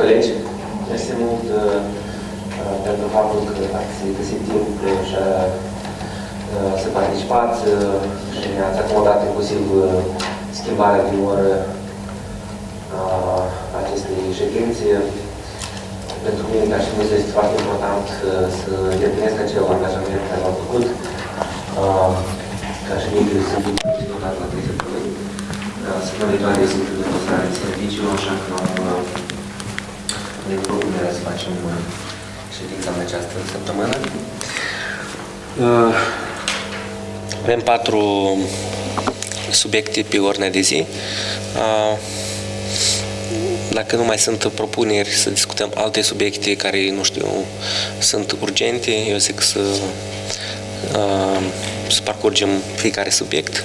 colegi, mersi mult pentru faptul că ați găsit timp și să participați și ați acomodat inclusiv schimbarea din oră acestei ședințe. Pentru mine, ca și muzeu, este foarte important să îndeplinesc acel angajament care l-am făcut ca și mediul sunt implicat la prezentului. Săptămâna viitoare sunt dosare de serviciu, așa că ne propunerea să facem ședința în această săptămână. Avem 4 subiecte pe ordinea de zi. Dacă nu mai sunt propuneri să discutăm alte subiecte care, nu știu, sunt urgente, eu zic să parcurgem fiecare subiect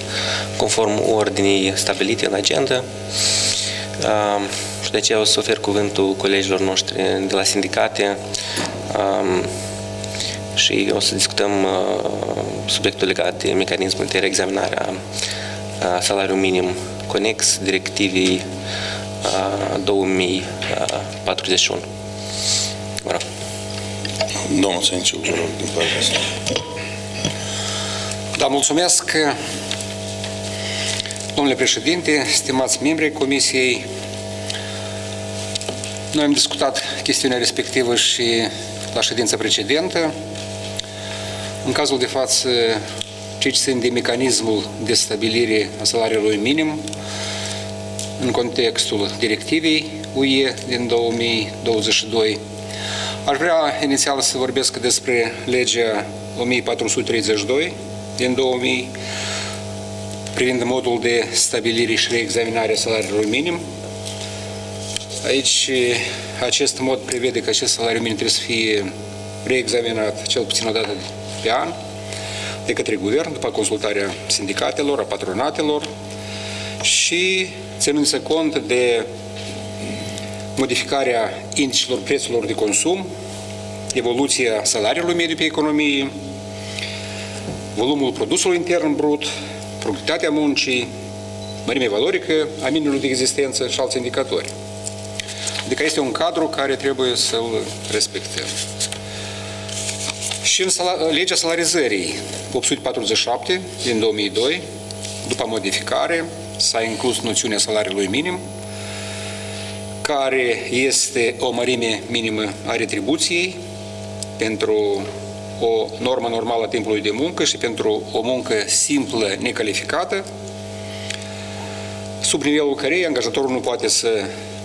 conform ordinii stabilite în agenda. Și de aceea o să ofer cuvântul colegilor noștri de la sindicate și o să discutăm subiectul legat de mecanismul de reexaminare a salariului minim conex directivei 2041. Mă rog. Domnul Sănciu, vă rog, din partea asta. Da, mulțumesc. Domnule președinte, stimați membri ai Comisiei, noi am discutat chestiunea respectivă și la ședința precedentă. În cazul de față, ce țin de mecanismul de stabilire a salariului minim în contextul directivei UE din 2022. Aș vrea inițial să vorbesc despre legea 1432 din 2000 privind modul de stabilire și reexaminare a salariului minim. Aici, acest mod prevede că acest salariu minim trebuie să fie reexaminat cel puțin o dată pe an de către guvern, după consultarea sindicatelor, a patronatelor și ținând-se cont de modificarea indicilor prețurilor de consum, evoluția salariului mediu pe economie, volumul produsului intern brut, productivitatea muncii, mărimea valorică a minimului de existență și alți indicatori. Adică este un cadru care trebuie să-l respectăm. Și în legea salarizării 847 din 2002, după modificare, s-a inclus noțiunea salariului minim, care este o mărime minimă a retribuției pentru o normă normală a timpului de muncă și pentru o muncă simplă, necalificată, sub nivelul cărei angajatorul nu poate să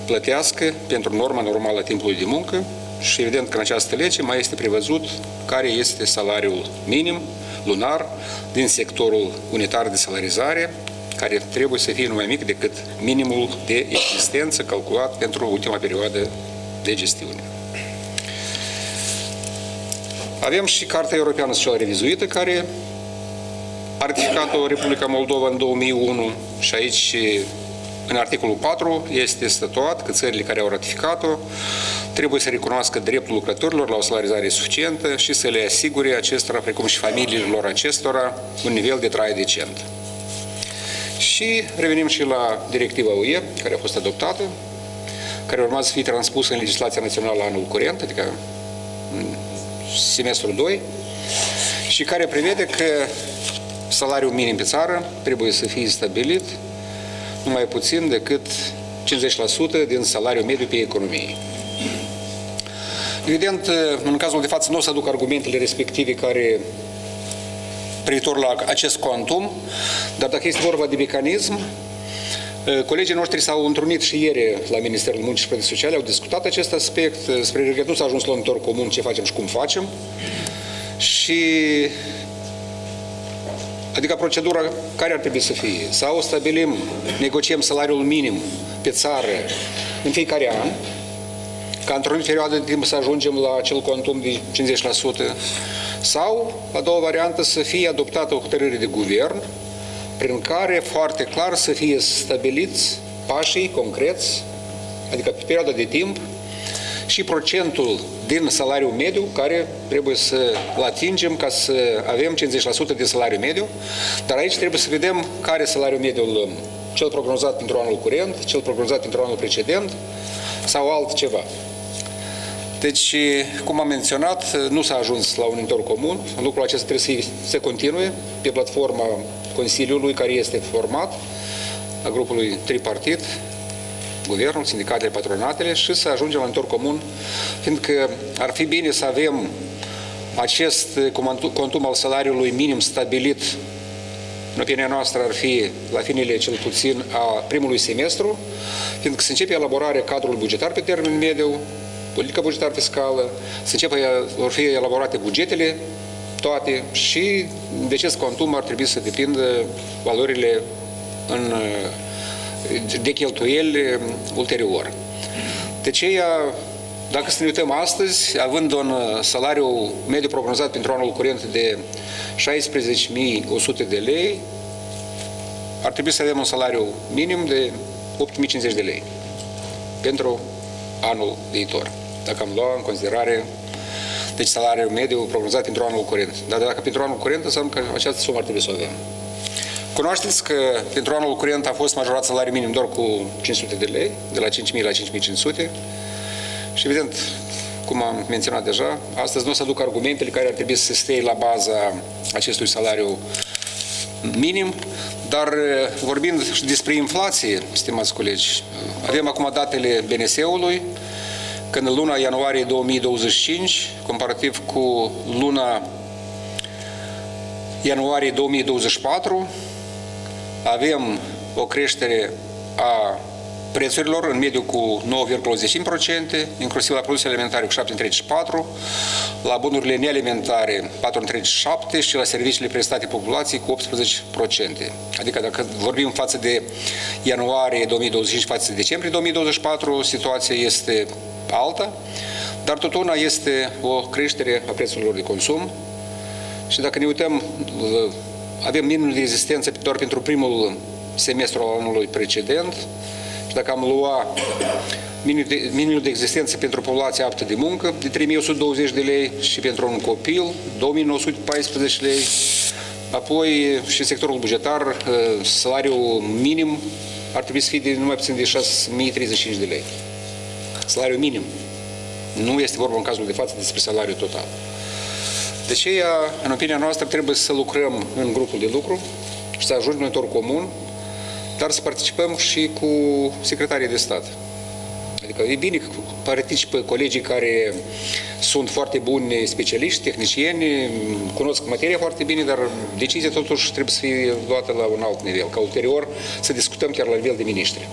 plătească pentru norma normală a timpului de muncă și evident că în această lege mai este prevăzut care este salariul minim lunar din sectorul unitar de salarizare, care trebuie să fie nu mai mic decât minimul de existență calculat pentru ultima perioadă de gestiune. Avem și Carta Europeană Socială Revizuită, care a ratificat-o Republica Moldova în 2001 și aici, în articolul 4, este statuat că țările care au ratificat-o trebuie să recunoască dreptul lucrătorilor la o salarizare suficientă și să le asigure acestora, precum și familiilor acestora, un nivel de trai decent. Și revenim și la directiva UE, care a fost adoptată, care urmează să fie transpusă în legislația națională anul curent, adică în semestrul 2, și care prevede că salariul minim pe țară trebuie să fie stabilit nu mai puțin decât 50% din salariul mediu pe economie. Evident, în cazul de față nu o să aduc argumentele respective care privitor la acest quantum, dar dacă este vorba de mecanism, colegii noștri s-au întrunit și ieri la Ministerul Muncii și Protecției Sociale, au discutat acest aspect, spre regret nu s-a ajuns la un tor comun ce facem și cum facem, și adică procedura care ar trebui să fie? Sau stabilim, negociem salariul minim pe țară în fiecare an, ca într-o perioadă de timp să ajungem la acel quantum de 50%, sau, a doua variantă, să fie adoptată o hotărâre de guvern prin care foarte clar să fie stabiliți pașii concreți, adică pe perioada de timp, și procentul din salariul mediu care trebuie să-l atingem ca să avem 50% din salariu mediu, dar aici trebuie să vedem care salariu mediu îl luăm. Cel prognozat pentru anul curent, cel prognozat pentru anul precedent sau altceva. Deci, cum am menționat, nu s-a ajuns la un numitor comun. Lucrul acesta trebuie să continue pe platforma Consiliului care este format, a grupului tripartit, guvernul, sindicatele, patronatele, și să ajungem la un numitor comun, fiindcă ar fi bine să avem acest contum al salariului minim stabilit, în opinia noastră ar fi la finele cel puțin a primului semestru, fiindcă se începe elaborarea cadrului bugetar pe termen mediu, politica bugetară fiscală, vor fi elaborate bugetele toate și de acest contum ar trebui să depindă valorile de cheltuieli ulterior. De aceea, dacă să ne uităm astăzi, având un salariu mediu prognozat pentru anul curent de 16.100 de lei, ar trebui să avem un salariu minim de 8.050 de lei pentru anul viitor, dacă am luat în considerare deci salariul mediu prognozat pentru anul curent. Dar dacă pentru anul curent, înseamnă că această sumă ar trebui să o avem. Cunoașteți că pentru anul curent a fost majorat salariul minim doar cu 500 de lei, de la 5.000 la 5.500 și evident, cum am menționat deja, astăzi nu o să aduc argumentele care ar trebui să stea la baza acestui salariu minim, dar vorbind și despre inflație, stimați colegi, avem acum datele BNS-ului, când în luna ianuarie 2025, comparativ cu luna ianuarie 2024, avem o creștere a prețurilor în mediu cu 9,15%, inclusiv la produsele alimentare cu 7,34%, la bunurile nealimentare 4,37% și la serviciile prestate populației cu 18%. Adică dacă vorbim față de ianuarie 2025 față de decembrie 2024, situația este alta, dar tot una este o creștere a prețurilor de consum și dacă ne uităm, avem minimul de existență doar pentru primul semestru al anului precedent și dacă am luat minimul de existență pentru populația aptă de muncă de 3.120 de lei și pentru un copil 2.914 lei, apoi și în sectorul bugetar salariul minim ar trebui să fie de numai puțin de 6.035 de lei. Salariul minim. Nu este vorba în cazul de față despre salariul total. De aceea, în opinia noastră, trebuie să lucrăm în grupul de lucru și să ajungem într-un comun, dar să participăm și cu secretarii de stat. Adică e bine că participă colegii care sunt foarte buni specialiști, tehnicieni, cunosc materia foarte bine, dar decizia totuși trebuie să fie luată la un alt nivel, ca ulterior să discutăm chiar la nivel de miniștri.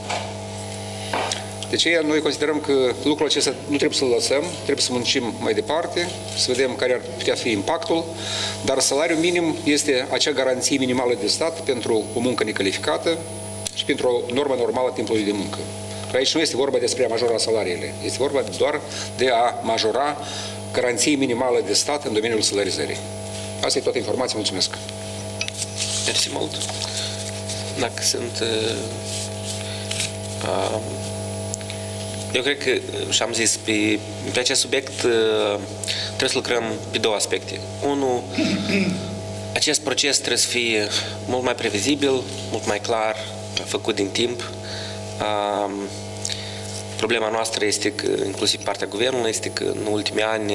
De aceea noi considerăm că lucrul acesta nu trebuie să-l lăsăm, trebuie să muncim mai departe, să vedem care ar putea fi impactul, dar salariul minim este acea garanție minimală de stat pentru o muncă necalificată și pentru o normă normală a timpului de muncă. Aici nu este vorba despre a majora salariile, este vorba doar de a majora garanție minimală de stat în domeniul salarizării. Asta e toată informația. Mulțumesc. Mersi mult. Dacă sunt... eu cred că, și-am zis, pe acest subiect trebuie să lucrăm pe două aspecte. Unu, acest proces trebuie să fie mult mai previzibil, mult mai clar, făcut din timp. Problema noastră este că, inclusiv partea guvernului, este că în ultimii ani,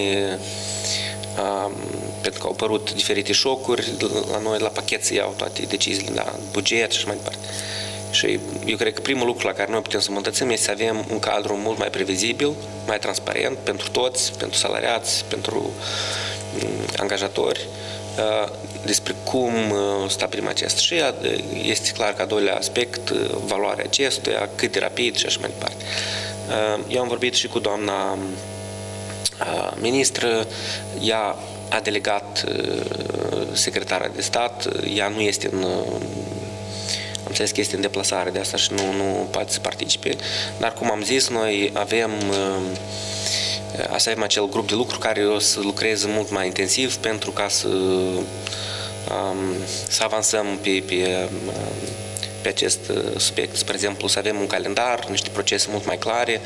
pentru că au apărut diferite șocuri, la noi la pachet se iau toate deciziile, la buget și mai departe. Și eu cred că primul lucru la care noi putem să îmbunătățim este să avem un cadru mult mai previzibil, mai transparent pentru toți, pentru salariați, pentru angajatori, despre cum stabilim acest. Și este clar că al doilea aspect, valoarea acestuia, cât de rapid și așa mai departe. Eu am vorbit și cu doamna ministră, ea a delegat secretara de stat, ea nu este în... Am înțeles că este în deplasare de asta și nu poate să participe, dar cum am zis, noi avem acel grup de lucru care o să lucreze mult mai intensiv pentru ca să avansăm pe acest subiect. Spre exemplu, să avem un calendar, niște procese mult mai clare,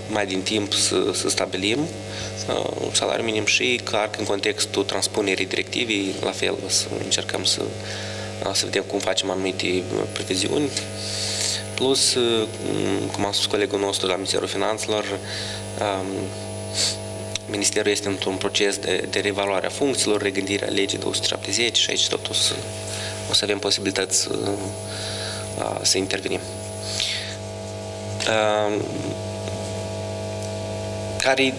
mai din timp să stabilim un salariu minim și, clar, în contextul transpunerii directivei, la fel, să încercăm să vedem cum facem anumite previziuni. Plus, cum a spus colegul nostru la Ministerul Finanțelor, Ministerul este într-un proces de reevaluare a funcțiilor, regândirea legii 270 și aici tot o să avem posibilități să intervenim. Care e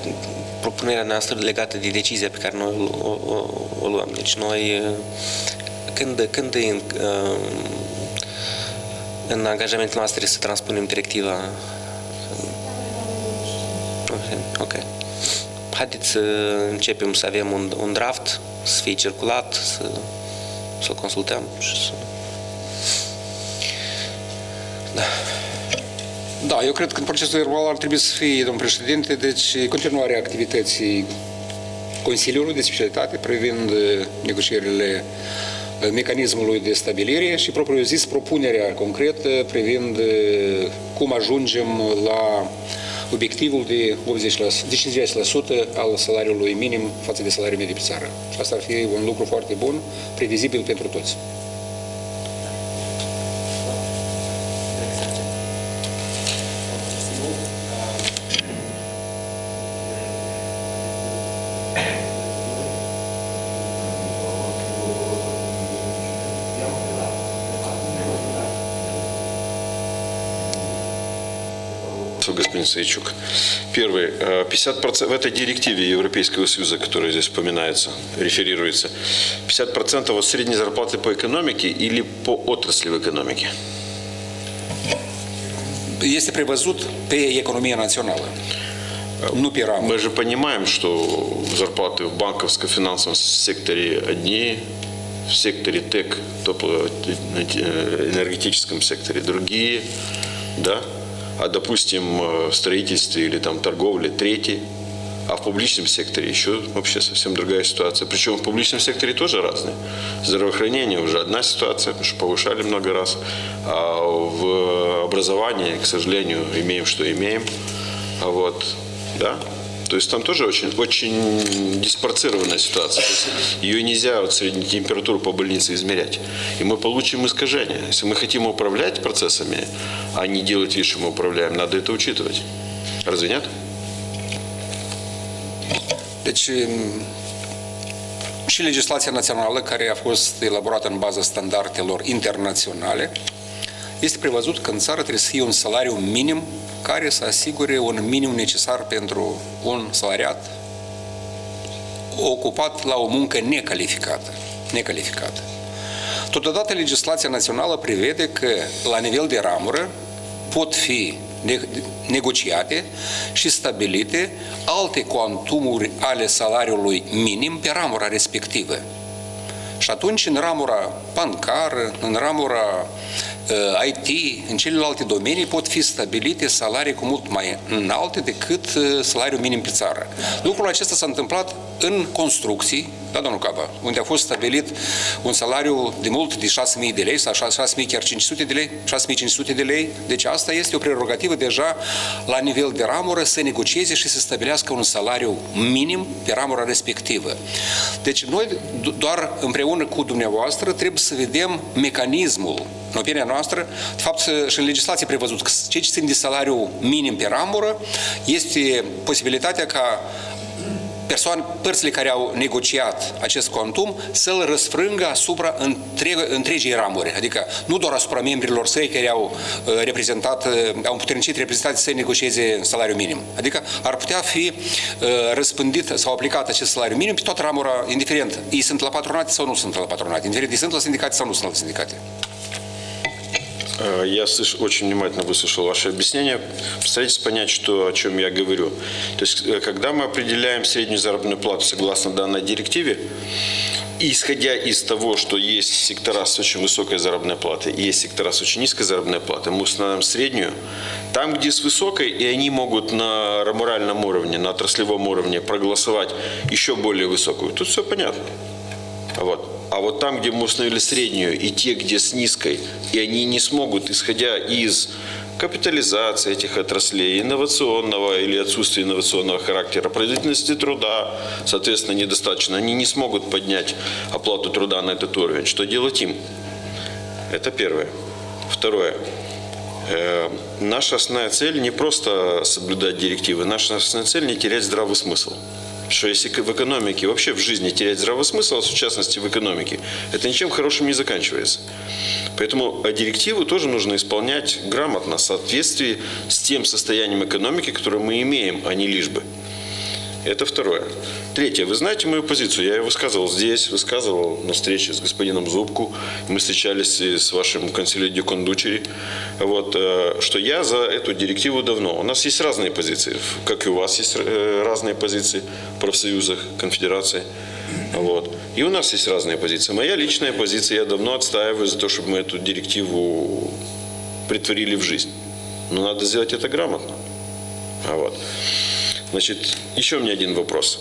propunerea noastră legată de decizia pe care noi o luăm? Deci noi, când în angajamentele noastre să transpunem directiva? Ok. Haideți să începem să avem un draft, să fie circulat, să-l consultăm și să... Da. Da, eu cred că în procesul verbal ar trebui să fie, domnul președinte, deci continuarea activității Consiliului de Specialitate privind negocierile mecanismului de stabilire și propriu-zis propunerea concretă privind cum ajungem la obiectivul de 50% al salariului minim față de salariul mediu pe țară. Și asta ar fi un lucru foarte bun, previzibil pentru toți. Господин Саичук. Первый. 50% в этой директиве Европейского Союза, которая здесь упоминается, реферируется, 50% от средней зарплаты по экономике или по отрасли в экономике? Este prevăzut pe economia națională, nu pe ramuri. Мы же понимаем, что зарплаты в банковско-финансовом секторе одни, в секторе ТЭК, энергетическом секторе другие, да? А, допустим, в строительстве или там торговле третий, а в публичном секторе еще вообще совсем другая ситуация. Причем в публичном секторе тоже разные. Здравоохранение уже одна ситуация, потому что повышали много раз, а в образовании, к сожалению, имеем, что имеем. А вот, да? То есть там тоже очень диспарцированная ситуация. То есть ее нельзя вот среднюю температуру по больнице измерять. И мы получим искажение. Если мы хотим управлять процессами, а не делать вид, что мы управляем, надо это учитывать. Разве нет? Deci, și legislația națională, care a fost elaborată în baza standardelor internaționale, este prevăzut că în țară trebuie să fie un salariu minim care să asigure un minim necesar pentru un salariat ocupat la o muncă necalificată. Totodată, legislația națională prevede că la nivel de ramură pot fi negociate și stabilite alte cuantumuri ale salariului minim pe ramura respectivă. Și atunci, în ramura bancară, în ramura IT, în celelalte domenii pot fi stabilite salarii cu mult mai înalte decât salariul minim pe țară. Lucrul acesta s-a întâmplat în construcții, da, domnul Caba, unde a fost stabilit un salariu de mult de 6.000 de lei sau 6.000 chiar 500 de lei, 6.500 de lei. Deci asta este o prerogativă deja la nivel de ramură să negocieze și să stabilească un salariu minim pe ramura respectivă. Deci noi doar împreună cu dumneavoastră trebuie să vedem mecanismul. În opinia noastră, de fapt și în legislație prevăzut că ceea ce țin de salariu minim pe ramură este posibilitatea ca părțile care au negociat acest cuantum să-l răsfrângă asupra întregii ramuri, adică nu doar asupra membrilor săi care au împuternicit reprezentanții să negocieze salariul minim. Adică ar putea fi răspândit sau aplicat acest salariu minim pe toată ramura, indiferent ei sunt la patronate sau nu sunt la patronate, indiferent ei sunt la sindicate sau nu sunt la sindicate. Я очень внимательно выслушал ваше объяснение. Постарайтесь понять, о чем я говорю. То есть, когда мы определяем среднюю заработную плату согласно данной директиве, исходя из того, что есть сектора с очень высокой заработной платой и есть сектора с очень низкой заработной платой, мы устанавливаем среднюю. Там, где с высокой, и они могут на моральном уровне, на отраслевом уровне проголосовать еще более высокую, тут все понятно. Вот. А вот там, где мы установили среднюю, и те, где с низкой, и они не смогут, исходя из капитализации этих отраслей, инновационного или отсутствия инновационного характера, производительности труда, соответственно, недостаточно, они не смогут поднять оплату труда на этот уровень. Что делать им? Это первое. Второе. Наша основная цель не просто соблюдать директивы, наша основная цель не терять здравый смысл. Что если в экономике, вообще в жизни терять здравый смысл, в частности в экономике, это ничем хорошим не заканчивается. Поэтому директивы тоже нужно исполнять грамотно, в соответствии с тем состоянием экономики, которое мы имеем, а не лишь бы. Это второе. Третье. Вы знаете мою позицию. Я ее высказывал здесь, высказывал на встрече с господином Зубку. Мы встречались и с вашим консилио ди кондучери. Вот, что я за эту директиву давно. У нас есть разные позиции, как и у вас есть разные позиции в профсоюзах, конфедерации. Вот. И у нас есть разные позиции. Моя личная позиция, я давно отстаиваю за то, чтобы мы эту директиву претворили в жизнь. Но надо сделать это грамотно. Вот. Значит, еще у меня один вопрос.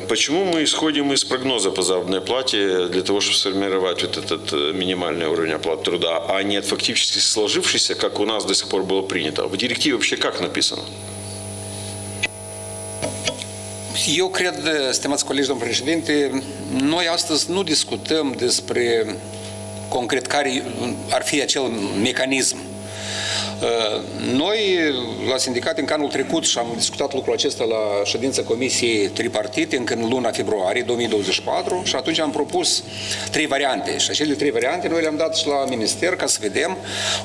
Почему мы исходим из прогноза по заработной плате для того, чтобы сформировать вот этот минимальный уровень оплаты труда, а не от фактически сложившийся, как у нас до сих пор было принято? В директиве вообще как написано? Eu cred, stimați colegi, domnul președinte, noi astăzi nu discutăm despre concret care ar fi acel mecanism. Noi, la sindicat, încă anul trecut, și am discutat lucrul acesta la ședința Comisiei Tripartite, încă în luna februarie 2024, și atunci am propus 3 variante. Și acele 3 variante noi le-am dat și la minister ca să vedem.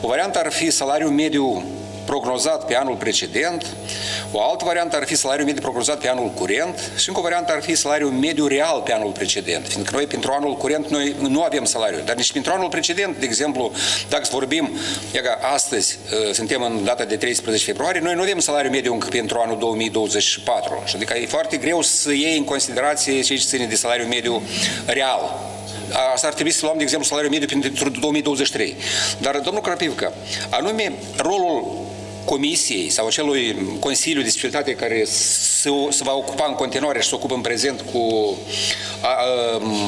O variantă ar fi salariul mediu prognozat pe anul precedent, o altă variantă ar fi salariul mediu prognozat pe anul curent și încă o variantă ar fi salariul mediu real pe anul precedent. Fiindcă noi pentru anul curent noi nu avem salariu, dar nici pentru anul precedent, de exemplu, dacă vorbim, astăzi suntem în data de 13 februarie, noi nu avem salariu mediu încă pentru anul 2024. Și adică e foarte greu să iei în considerație ce ține de salariu mediu real. Asta ar trebui să luăm, de exemplu, salariul mediu pentru 2023. Dar, domnul Crapivca, anume rolul Comisiei sau acelui Consiliu de Specialitate care se va ocupa în continuare și se ocupă în prezent cu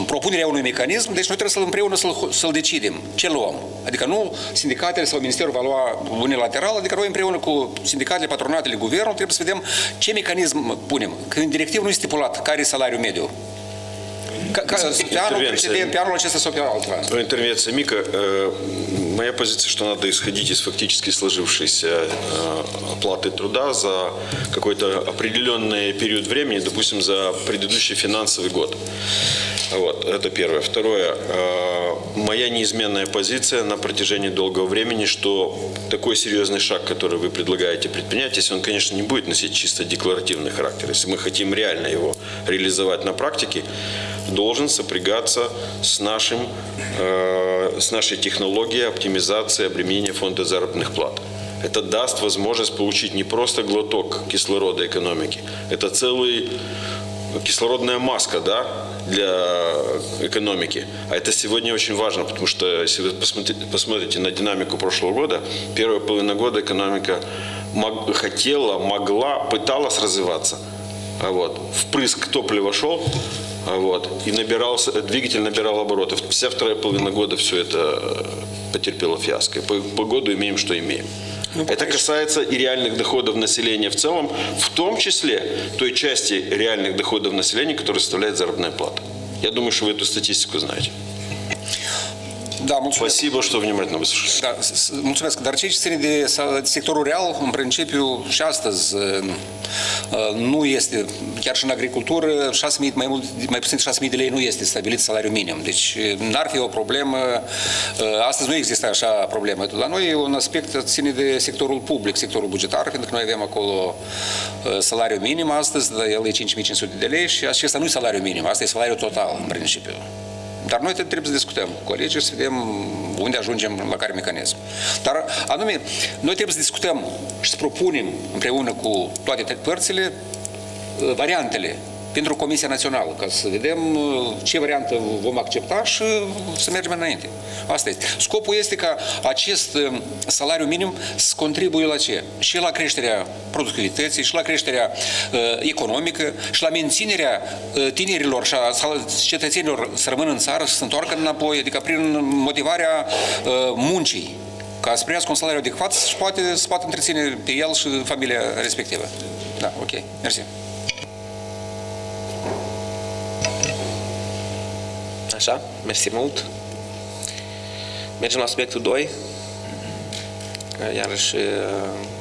propunerea unui mecanism, deci noi trebuie împreună să-l decidem. Ce luăm? Adică nu sindicatele sau Ministerul va lua unilateral, adică noi împreună cu sindicatele, patronatele, guvernul, trebuie să vedem ce mecanism punem. Când în directivă nu este stipulat care e salariul mediu. Pe anul acesta sau pe altul an. O intervenție mică. Моя позиция, что надо исходить из фактически сложившейся оплаты труда за какой-то определенный период времени, допустим, за предыдущий финансовый год. Вот, это первое. Второе. Моя неизменная позиция на протяжении долгого времени, что такой серьезный шаг, который вы предлагаете предпринять, если он, конечно, не будет носить чисто декларативный характер, если мы хотим реально его реализовать на практике, должен сопрягаться с нашей технологией оптимизации обременения фонда заработных плат. Это даст возможность получить не просто глоток кислорода экономики, это кислородная маска, да, для экономики. А это сегодня очень важно, потому что если вы посмотрите на динамику прошлого года, первая половина года экономика хотела, могла, пыталась развиваться. Вот. Впрыск топлива шел, вот, и двигатель набирал обороты. Вся вторая половина года все это потерпело фиаско. По году имеем, что имеем. Это касается и реальных доходов населения в целом, в том числе той части реальных доходов населения, которая составляет заработная плата. Я думаю, что вы эту статистику знаете. Da, mulțumesc. Спасибо, что внимательно выслушали. Da, mulțumesc. Dar ce ține de sectorul real, în principiu, și astăzi nu este, chiar și în agricultură, 6.000, mai puțin de 6.000 de lei nu este stabilit salariul minim. Deci n-ar fi o problemă, astăzi nu există așa problemă. La noi un aspect ține de sectorul public, sectorul bugetar, pentru că noi avem acolo salariul minim astăzi, el e 5.500 de lei și acesta nu e salariul minim, asta e salariul total, în principiu. Dar noi trebuie să discutăm cu colegii și să vedem unde ajungem, la care mecanism. Dar anume, noi trebuie să discutăm și să propunem împreună cu toate părțile variantele pentru Comisia Națională, ca să vedem ce variantă vom accepta și să mergem înainte. Asta este. Scopul este ca acest salariu minim să contribuie la ce? Și la creșterea productivității, și la creșterea economică, și la menținerea tinerilor și a cetățenilor să rămână în țară, să se întoarcă înapoi, adică prin motivarea muncii, ca să primească un salariu adecvat și să poate întreține pe el și familia respectivă. Da, ok. Mersi. Așa, mersi mult. Mergem la subiectul 2. iarăși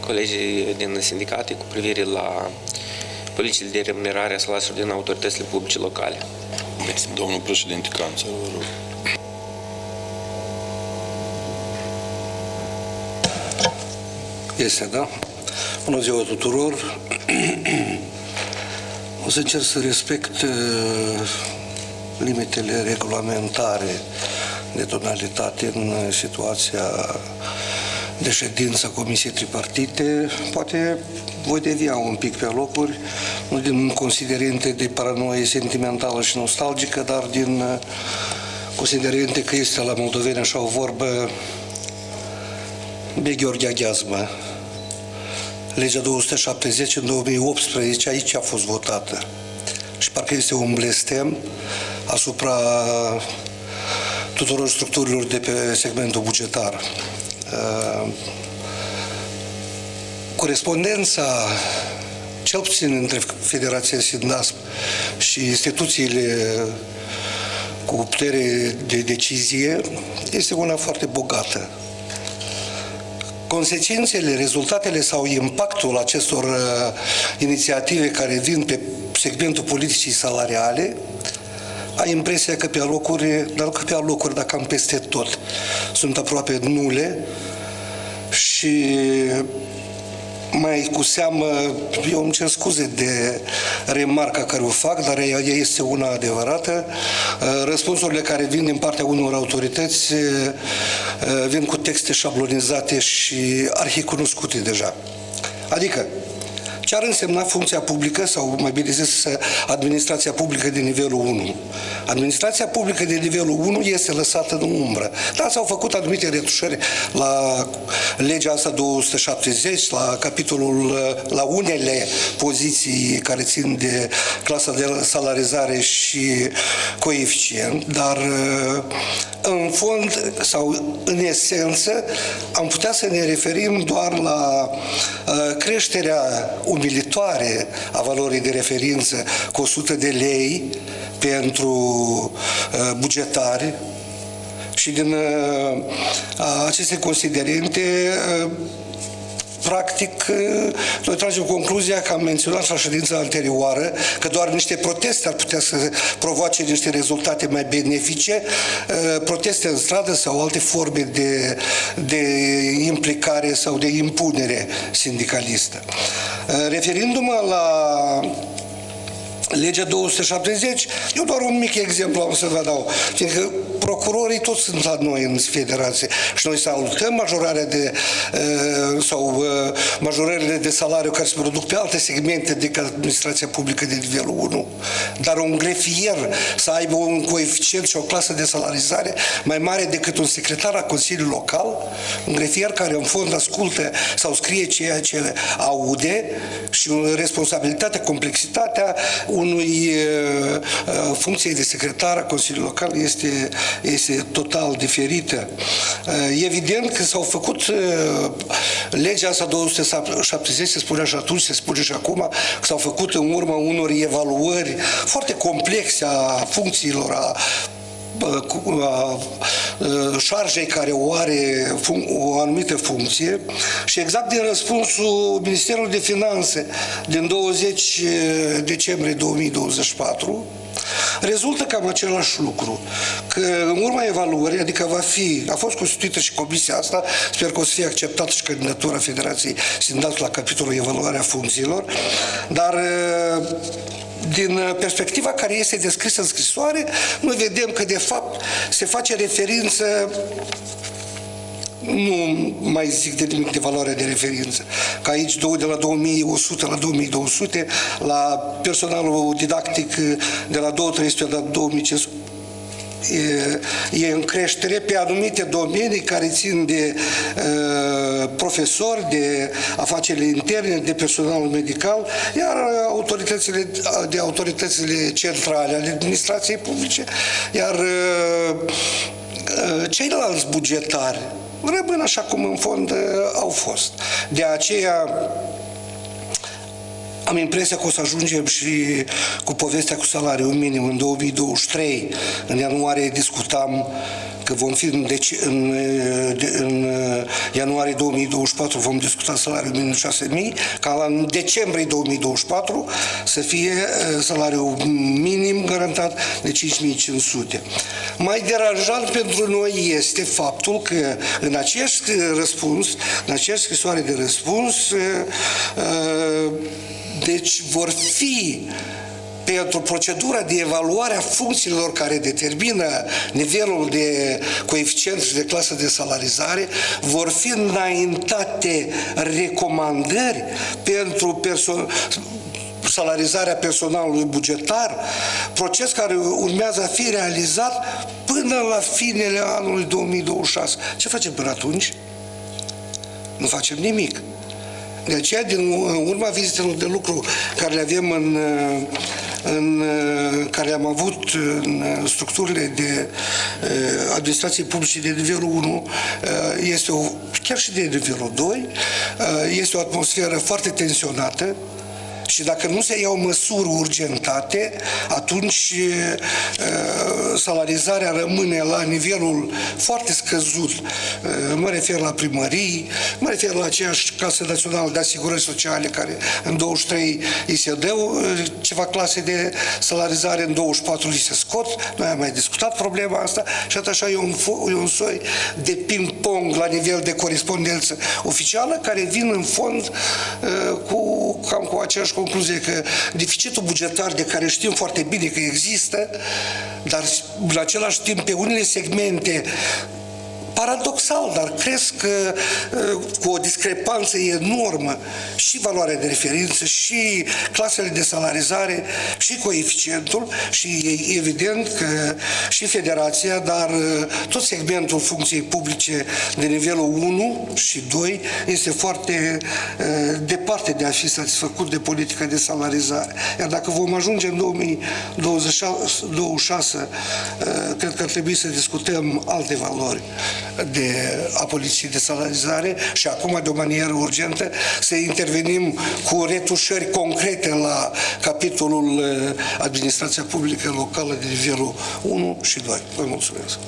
colegii din sindicate cu privire la politicile de remunerare a salariilor din autoritățile publice locale. Mersi. Domnul președinte Canțar, vă rog. Este, da? Bună ziua tuturor! O să încerc să respect limitele regulamentare de tonalitate în situația de ședință a Comisiei Tripartite. Poate voi devia un pic pe locuri, nu din considerente de paranoie sentimentală și nostalgică, dar din considerente că este la moldoveni așa o vorbă begheorgheagheazmă. Legea 270 în 2018 aici a fost votată și parcă este un blestem asupra tuturor structurilor de pe segmentul bugetar. Corespondența, cel puțin între Federația Sindasp și instituțiile cu putere de decizie, este una foarte bogată. Consecințele, rezultatele sau impactul acestor inițiative care vin pe segmentul politicii salariale, ai impresia că pe alocuri, dar că pe alocuri, dar cam peste tot, sunt aproape nule și mai cu seamă, eu îmi cer scuze de remarca care o fac, dar ea este una adevărată. Răspunsurile care vin din partea unor autorități vin cu texte șablonizate și arhicunoscute deja. Adică, ce ar însemna funcția publică, sau mai bine zis, administrația publică de nivelul 1? Administrația publică de nivelul 1 este lăsată în umbră. Da, s-au făcut anumite retușări la legea asta 270, la capitolul, la unele poziții care țin de clasa de salarizare și coeficient, dar în fond sau în esență am putea să ne referim doar la creșterea umilitoare a valorii de referință cu 100 de lei pentru bugetari și din aceste considerente practic, noi tragem concluzia că am menționat la ședința anterioară că doar niște proteste ar putea să provoace niște rezultate mai benefice, proteste în stradă sau alte forme de implicare sau de impunere sindicalistă. Referindu-mă la legea 270, eu doar un mic exemplu am să vă dau, fiindcă procurorii toți sunt la noi în federație și noi salutăm majorarea de sau majorările de salariu care se produc pe alte segmente decât administrația publică de nivelul 1, dar un grefier să aibă un coeficient și o clasă de salarizare mai mare decât un secretar al Consiliului Local, un grefier care în fond ascultă sau scrie ceea ce aude și responsabilitatea, complexitatea unui funcție de secretar a Consiliului Local este total diferită. Evident că s-au făcut legea asta 270, se spunea și atunci, se spune și acum, că s-au făcut în urma unor evaluări foarte complexe a funcțiilor, a șarjei care o are o anumită funcție și exact din răspunsul Ministerului de Finanțe din 20 decembrie 2024 rezultă cam același lucru, că în urma evaluării, adică a fost constituită și comisia asta, sper că o să fie acceptată și candidatura Federației Sindasp la capitolul evaluarea funcțiilor, dar din perspectiva care este descrisă în scrisoare, noi vedem că de fapt se face referință, nu mai zic de nimic de valoare de referință, că aici de la 2100 la 2200, la personalul didactic de la 2300 la 2500, e în creștere pe anumite domenii care țin de profesori, de afacerile interne, de personalul medical, iar autoritățile centrale ale administrației publice, iar ceilalți bugetari rămân așa cum în fond au fost. De aceea Am impresia că o să ajungem și cu povestea cu salariul minim în 2023. În ianuarie discutam că vom fi în ianuarie 2024 vom discuta salariul minim 6.000, ca în decembrie 2024 să fie salariul minim garantat de 5.500. Mai deranjant pentru noi este faptul că în aceeași răspuns, în aceeași scrisoare de răspuns, deci vor fi pentru procedura de evaluare a funcțiilor care determină nivelul de coeficient și de clasă de salarizare, vor fi înaintate recomandări pentru salarizarea personalului bugetar, proces care urmează a fi realizat până la finele anului 2026. Ce facem până atunci? Nu facem nimic. De aceea, din urma vizitelor de lucru care le avem care le-am avut în structurile de administrație publice de nivelul 1, chiar și de nivelul 2, este o atmosferă foarte tensionată. Și dacă nu se iau măsuri urgentate, atunci salarizarea rămâne la nivelul foarte scăzut. Mă refer la primării, mă refer la aceeași Casă Națională de Asigurări Sociale, care în 23 îi se dă ceva clase de salarizare, în 24 îi se scot. Noi am mai discutat problema asta și așa e un soi de ping-pong la nivel de corespondență oficială, care vin în fond cam cu aceeași concluzie că deficitul bugetar, de care știm foarte bine că există, dar în același timp pe unele segmente paradoxal, dar cresc cu o discrepanță enormă și valoarea de referință, și clasele de salarizare, și coeficientul, și e evident că și federația, dar tot segmentul funcției publice de nivelul 1 și 2 este foarte departe de a fi satisfăcut de politica de salarizare. Iar dacă vom ajunge în 2026, cred că ar trebui să discutăm alte valori a politicii de salarizare și acum, de o manieră urgentă, să intervenim cu retușări concrete la capitolul administrația publică locală de nivelul 1 și 2. Vă mulțumesc!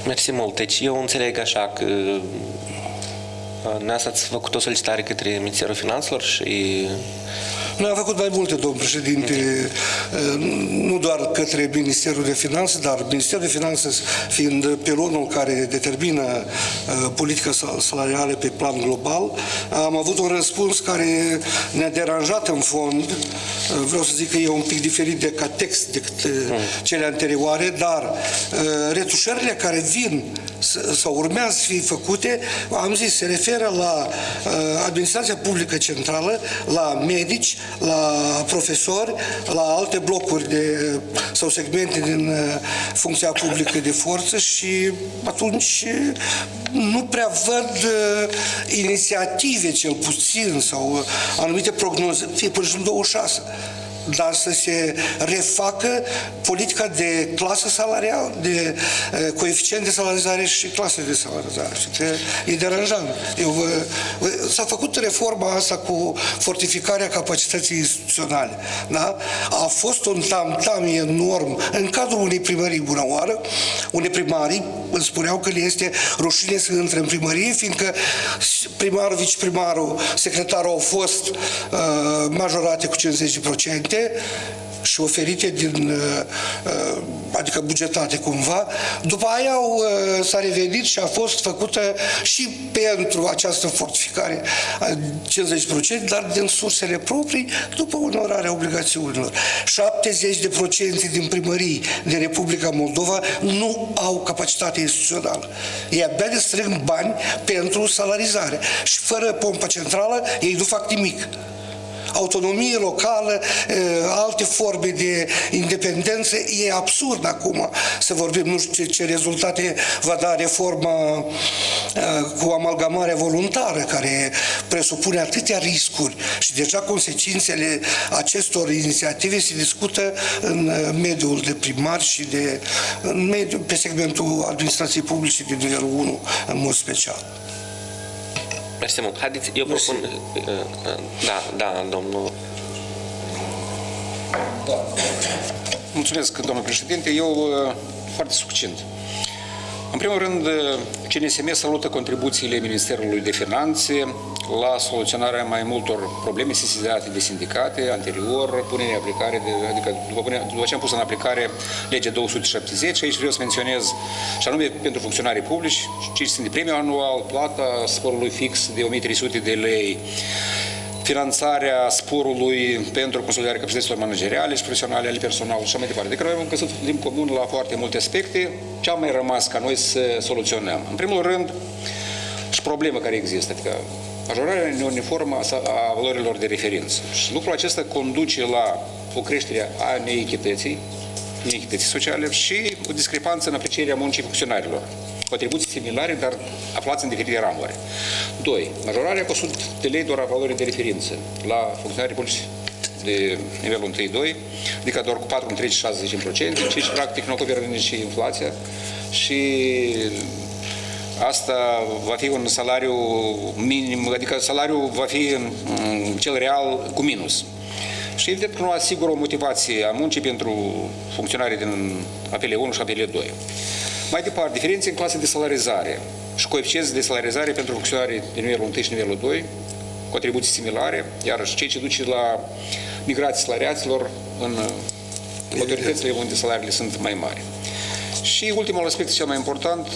Mersi mult. Deci eu înțeleg așa că n-ați făcut o solicitare către Ministerul Finanțelor și... Noi am făcut mai multe, domn președinte, nu doar către Ministerul de Finanțe, dar Ministerul de Finanțe fiind pilonul care determină politica salarială pe plan global. Am avut un răspuns care ne-a deranjat în fond. Vreau să zic că e un pic diferit ca text decât cele anterioare, dar retușările care vin sau urmează să fie făcute, am zis, se referă la administrația publică centrală, la medici, la profesori, la alte blocuri sau segmente din funcția publică de forță și atunci nu prea văd inițiative, cel puțin, sau anumite prognoze, fie până și în 26, dar să se refacă politica de clasă salarială, de coeficient de salarizare și clase de salarizare. E deranjant. S-a făcut reforma asta cu fortificarea capacității instituționale. Da? A fost un tam-tam enorm în cadrul unei primării bună oară, unde primarii îmi spuneau că le este rușine să intre în primărie, fiindcă primarul, viceprimarul, secretarul au fost majorate cu 50% și oferite adică bugetate cumva. După aia s-a revenit și a fost făcută și pentru această fortificare 50%, dar din sursele proprii, după onorarea obligațiunilor. 70% din primării din Republica Moldova nu au capacitate instituțională. Ei abia de strâng bani pentru salarizare. Și fără pompa centrală, ei nu fac nimic. Autonomie locală, alte forme de independență, e absurd acum să vorbim, nu știu ce rezultate va da reforma cu amalgamarea voluntară, care presupune atâtea riscuri și deja consecințele acestor inițiative se discută în mediul de primari și pe segmentul administrației publice de nivelul 1 în mod special. Mersi mult. Haideți, eu propun... Da, domnul... Mulțumesc, domnul președinte. Eu, foarte succint. În primul rând, CNSM salută contribuțiile Ministerului de Finanțe la soluționarea mai multor probleme sesizate de sindicate anterior, punerea în aplicare, adică după ce am pus în aplicare legea 270, aici vreau să menționez, și anume pentru funcționarii publici, ce sunt de premiu anual, plata sporului fix de 1300 de lei, finanțarea sporului pentru consolidarea capacităților manageriale și profesionale ale personalului și așa mai departe. Deci noi am găsit timp comun la foarte multe aspecte. Ce a mai rămas ca noi să soluționăm? În primul rând, și problema care există, adică majorarea neuniformă a valorilor de referință. Și lucrul acesta conduce la o creștere a neechității sociale și o discrepanță în aprecierea muncii funcționarilor. Contribuții similare, dar aflați în diferite ramuri. 2. Majorarea cu 100 de lei doar a valorii de referință la funcționarii publici de nivelul 1-2, adică doar cu 4,36%, ceea ce practic nu acoperă nici inflația și asta va fi un salariu minim, adică salariul va fi cel real cu minus. Și evident că nu asigură o motivație a muncii pentru funcționarii din apele 1 și apele 2. Mai departe, diferențe în clase de salarizare și coeficienți de salarizare pentru funcționarii de nivelul 1 și nivelul 2, contribuții similare, iarăși ceea ce duce la migrația salariaților în autoritățile unde salariile sunt mai mari. Și ultimul aspect, cel mai important,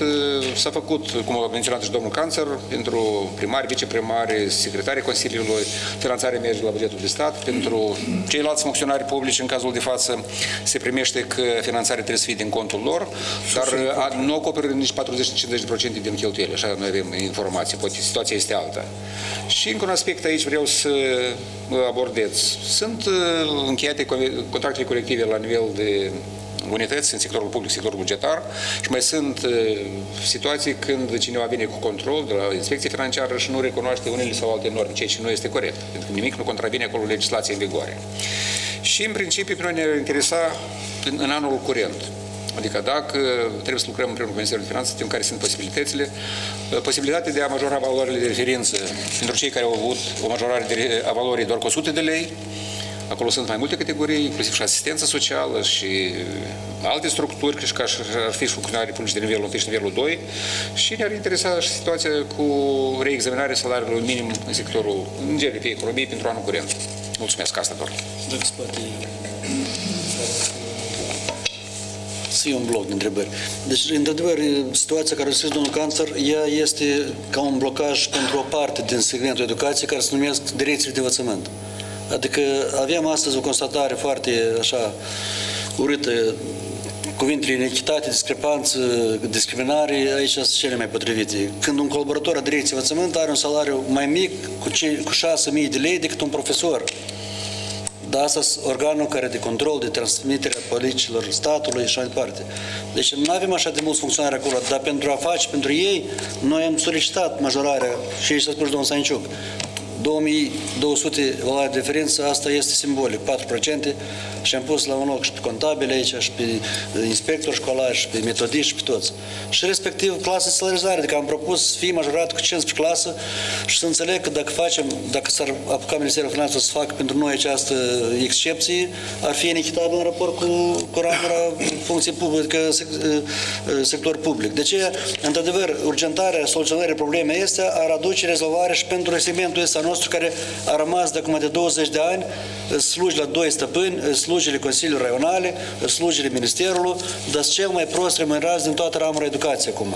s-a făcut, cum a menționat și domnul Canțăr, pentru primari, viceprimari, secretarii Consiliului, finanțarea merge la bugetul de stat, pentru ceilalți funcționari publici, în cazul de față, se primește că finanțarea trebuie să fie din contul lor, dar nu acoperă nici 40-50% din cheltuieli, așa noi avem informații, poate situația este alta. Și încă un aspect aici vreau să abordez. Sunt încheiate contractele colective la nivel de unități în sectorul public, sectorul bugetar și mai sunt situații când cineva vine cu control de la inspecție financiară și nu recunoaște unele sau alte norme, ceea ce nu este corect, pentru că nimic nu contravine acolo legislației în vigoare. Și în principiu pe noi ne interesa în anul curent. Adică dacă trebuie să lucrăm împreună cu Ministerul de Finanțe, știm care sunt posibilitățile, posibilitatea de a majora valorile de referință pentru cei care au avut o majorare a valorii doar cu 100 de lei. Acolo sunt mai multe categorii, inclusiv și asistență socială și alte structuri, ca și ar fi funcționarii publici de nivelul 1 și nivelul 2. Și ne-ar interesa și situația cu reexaminarea salariului minim în sectorul, în GDP, economiei, pentru anul curent. Mulțumesc, asta doar. Să iau un bloc de întrebări. Deci, într-adevăr, situația care a scris domnul Canțăr, ea este ca un blocaj pentru o parte din segmentul educației care se numesc direcțiile de învățământ. Adică aveam astăzi o constatare foarte așa urâtă, cuvintele inechitate, discrepanță, discriminare, aici sunt cele mai potrivite. Când un colaborator a direcției învățământ are un salariu mai mic, cu 6.000 de lei, decât un profesor. Dar asta este organul care de control, de transmitere a politicilor statului și așa mai departe. Deci nu avem așa de mulți funcționari acolo, dar pentru a face, pentru ei, noi am solicitat majorarea și aici s-a spus domnul Sanciuc. 2200 valoare de referință, asta este simbolic, 4%, și am pus la un loc și pe contabile aici, și pe inspectori școlari, și pe metodiști, și pe toți. Și respectiv clasă de salarizare, adică am propus să fie majorat cu 15 clasă și să înțeleg că dacă s-ar apuca Ministerul Finanțelor să facă pentru noi această excepție, ar fi inechitabil în raport cu ramura funcției publice, sector public. De ce, într-adevăr, urgentarea soluționării problemei este ar aduce rezolvare și pentru segmentul ăsta nostru care a rămas de acum de 20 de ani, sluji la 2 stăpâni, slujile Consiliului Raionale, slujile Ministerului, dar cel mai prost remunerați din toată ramura educației acum.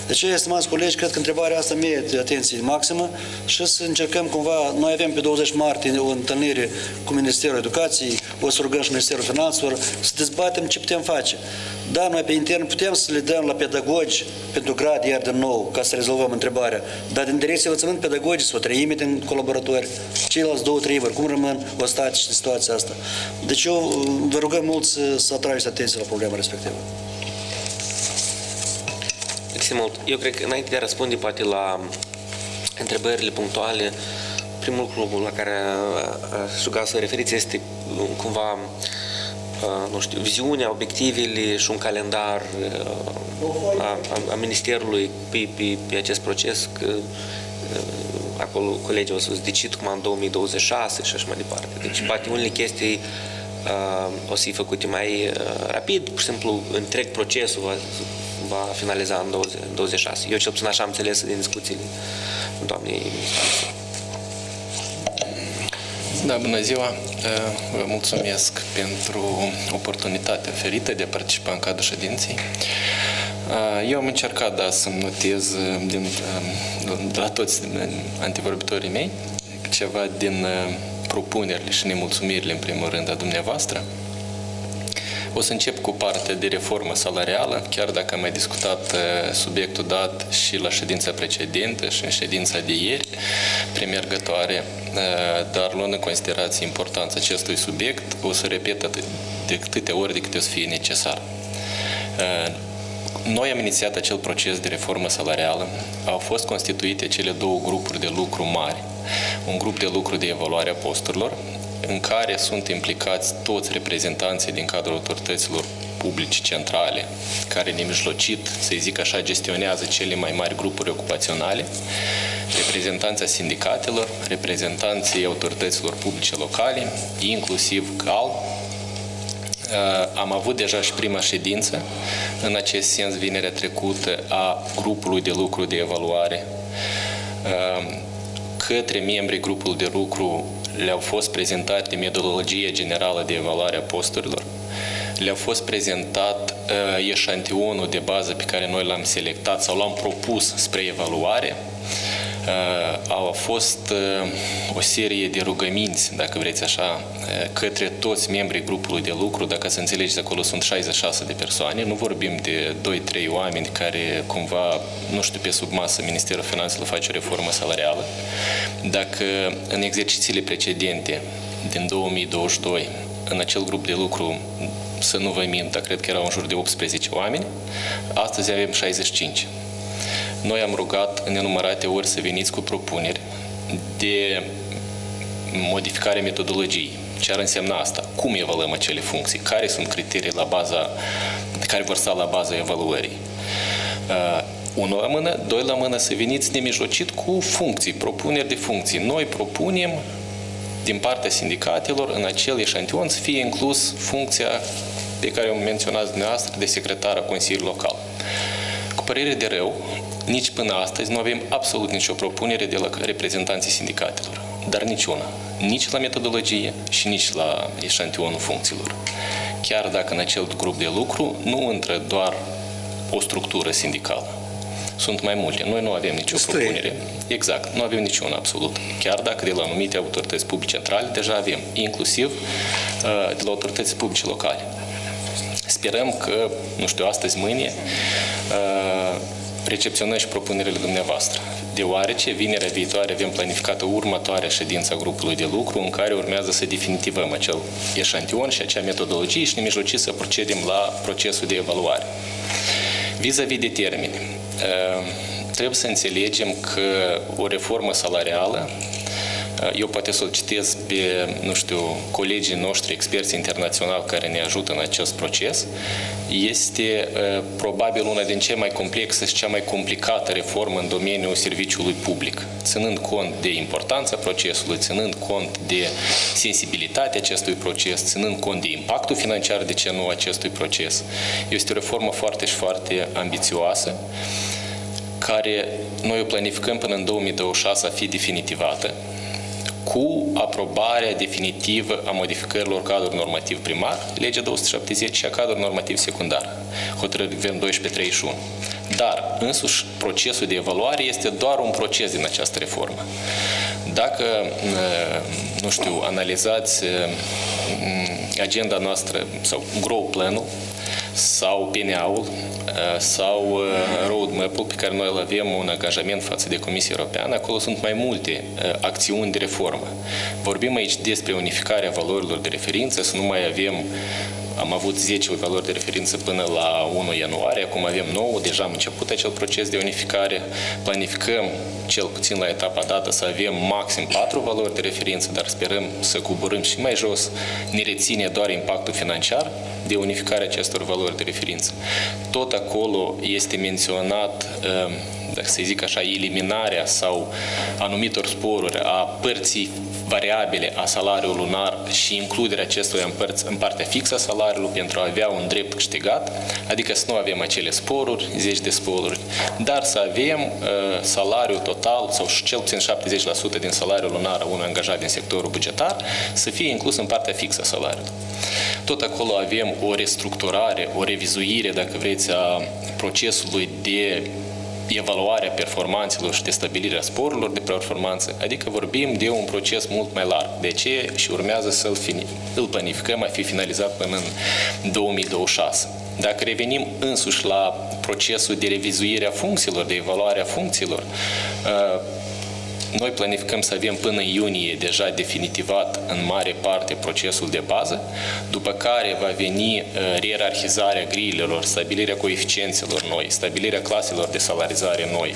De ce, estimați colegi, cred că întrebarea asta merită atenție maximă și să încercăm cumva, noi avem pe 20 martie o întâlnire cu Ministerul Educației, o să rugăm și Ministerul Finanțelor să dezbatem ce putem face. Da, noi pe intern putem să le dăm la pedagogi pentru grad, iar din nou, ca să rezolvăm întrebarea, dar din direcția învățământ pedagogii o treime din colaboratori, ceilalți 2/3, cum rămân o statici de situația asta. Deci eu vă rugăm mult să atrageți atenție la problema respectivă. Mersi mult. Eu cred că înainte de a răspunde poate la întrebările punctuale, primul lucru la care aș ruga să referiți este cumva, nu știu, viziunea, obiectivele și un calendar a Ministerului pe acest proces, că acolo colegii au spus decid cum în 2026 și așa mai departe. Deci poate unele chestii o să fie făcute mai rapid, pur și simplu întreg procesul va finaliza în 2026. Eu cel puțin așa am înțeles din discuțiile doamnei ministru. Da, bună ziua! Vă mulțumesc pentru oportunitatea oferită de a participa în cadrul ședinței. Eu am încercat, da, să-mi notez de la toți antevorbitorii mei ceva din propunerile și nemulțumirile, în primul rând, a dumneavoastră. O să încep cu partea de reformă salarială, chiar dacă am mai discutat subiectul dat și la ședința precedentă și în ședința de ieri, premergătoare, dar luând în considerație importanța acestui subiect, o să repet de câte ori de câte o să fie necesar. Noi am inițiat acel proces de reformă salarială, au fost constituite cele două grupuri de lucru mari, un grup de lucru de evaluare a posturilor, în care sunt implicați toți reprezentanții din cadrul autorităților publice centrale, care nemijlocit, să-i zic așa, gestionează cele mai mari grupuri ocupaționale, reprezentanții sindicatelor, reprezentanții autorităților publice locale, inclusiv CAL. Am avut deja și prima ședință, în acest sens, vinerea trecută, a grupului de lucru de evaluare. Către membrii grupului de lucru le-au fost prezentate metodologia generală de evaluare a posturilor, le-au fost prezentat eșantionul de bază pe care noi l-am selectat sau l-am propus spre evaluare. Au fost o serie de rugăminți, dacă vreți așa, către toți membrii grupului de lucru. Dacă să înțelegeți, acolo sunt 66 de persoane, nu vorbim de 2-3 oameni care cumva, nu știu, pe sub masă Ministerul Finanțelor face o reformă salarială. Dacă în exercițiile precedente, din 2022, în acel grup de lucru, să nu vă mint, dar cred că erau în jur de 18 oameni, astăzi avem 65. Noi am rugat în nenumărate ori să veniți cu propuneri de modificare metodologiei. Ce ar însemna asta? Cum evaluăm acele funcții? Care sunt criterii care vor sta la baza evaluării? Unul la mână, doi la mână, să veniți nemijlocit cu funcții, propuneri de funcții. Noi propunem din partea sindicatelor în acel eșantion să fie inclus funcția pe care o menționați dumneavoastră de secretar a Consiliului Local. Cu părere de rău, nici până astăzi nu avem absolut nicio propunere de la reprezentanții sindicatelor, dar niciuna, nici la metodologie și nici la eșantionul funcțiilor. Chiar dacă în acel grup de lucru nu intră doar o structură sindicală, sunt mai multe. Noi nu avem nicio propunere. Exact, nu avem niciuna absolut. Chiar dacă de la anumite autorități publice centrale deja avem, inclusiv de la autorități publice locale. Sperăm că, nu știu, astăzi, mâine, recepționăm și propunerile dumneavoastră, deoarece vinerea viitoare avem planificată următoarea ședință a grupului de lucru în care urmează să definitivăm acel eșantion și acea metodologie și nemijlocit să procedem la procesul de evaluare. Vis-a-vis de termeni, trebuie să înțelegem că o reformă salarială, eu poate să-l citez pe, nu știu, colegii noștri, experți internaționali care ne ajută în acest proces, este probabil una din cele mai complexe și cea mai complicată reformă în domeniul serviciului public, ținând cont de importanța procesului, ținând cont de sensibilitatea acestui proces, ținând cont de impactul financiar, de ce nu, acestui proces. Este o reformă foarte și foarte ambițioasă, care noi o planificăm până în 2026 a fi definitivată, cu aprobarea definitivă a modificărilor cadrului normativ primar, legea 270 și a cadrului normativ secundar, hotărâri Guvern 1231. Dar însuși procesul de evaluare este doar un proces din această reformă. Dacă, nu știu, analizați agenda noastră sau grow planul sau PNA-ul sau roadmap-ul pe care noi îl avem, un angajament față de Comisia Europeană, acolo sunt mai multe acțiuni de reformă. Vorbim aici despre unificarea valorilor de referință, să nu mai avem, am avut 10 valori de referință până la 1 ianuarie, acum avem 9, deja am început acel proces de unificare, planificăm cel puțin la etapa dată să avem maxim 4 valori de referință, dar sperăm să coborâm și mai jos, ne reține doar impactul financiar de unificarea acestor valori valori de referință. Tot acolo este menționat, dacă să zic așa, eliminarea sau anumitor sporuri a părții variabile a salariului lunar și includerea acestuia în partea fixă a salariului pentru a avea un drept câștigat, adică să nu avem acele sporuri, zeci de sporuri, dar să avem salariul total sau cel puțin 70% din salariul lunar a unui angajat din sectorul bugetar să fie inclus în partea fixă a salariului. Tot acolo avem o restructurare, o revizuire, dacă vreți, a procesului de evaluarea performanțelor și de stabilirea sporurilor de performanță, adică vorbim de un proces mult mai larg. De aceea și urmează să îl planificăm a fi finalizat până în 2026. Dacă revenim însuși la procesul de revizuire a funcțiilor, de evaluare a funcțiilor, noi planificăm să avem până în iunie deja definitivat în mare parte procesul de bază, după care va veni reierarhizarea grilelor, stabilirea coeficiențelor noi, stabilirea claselor de salarizare noi,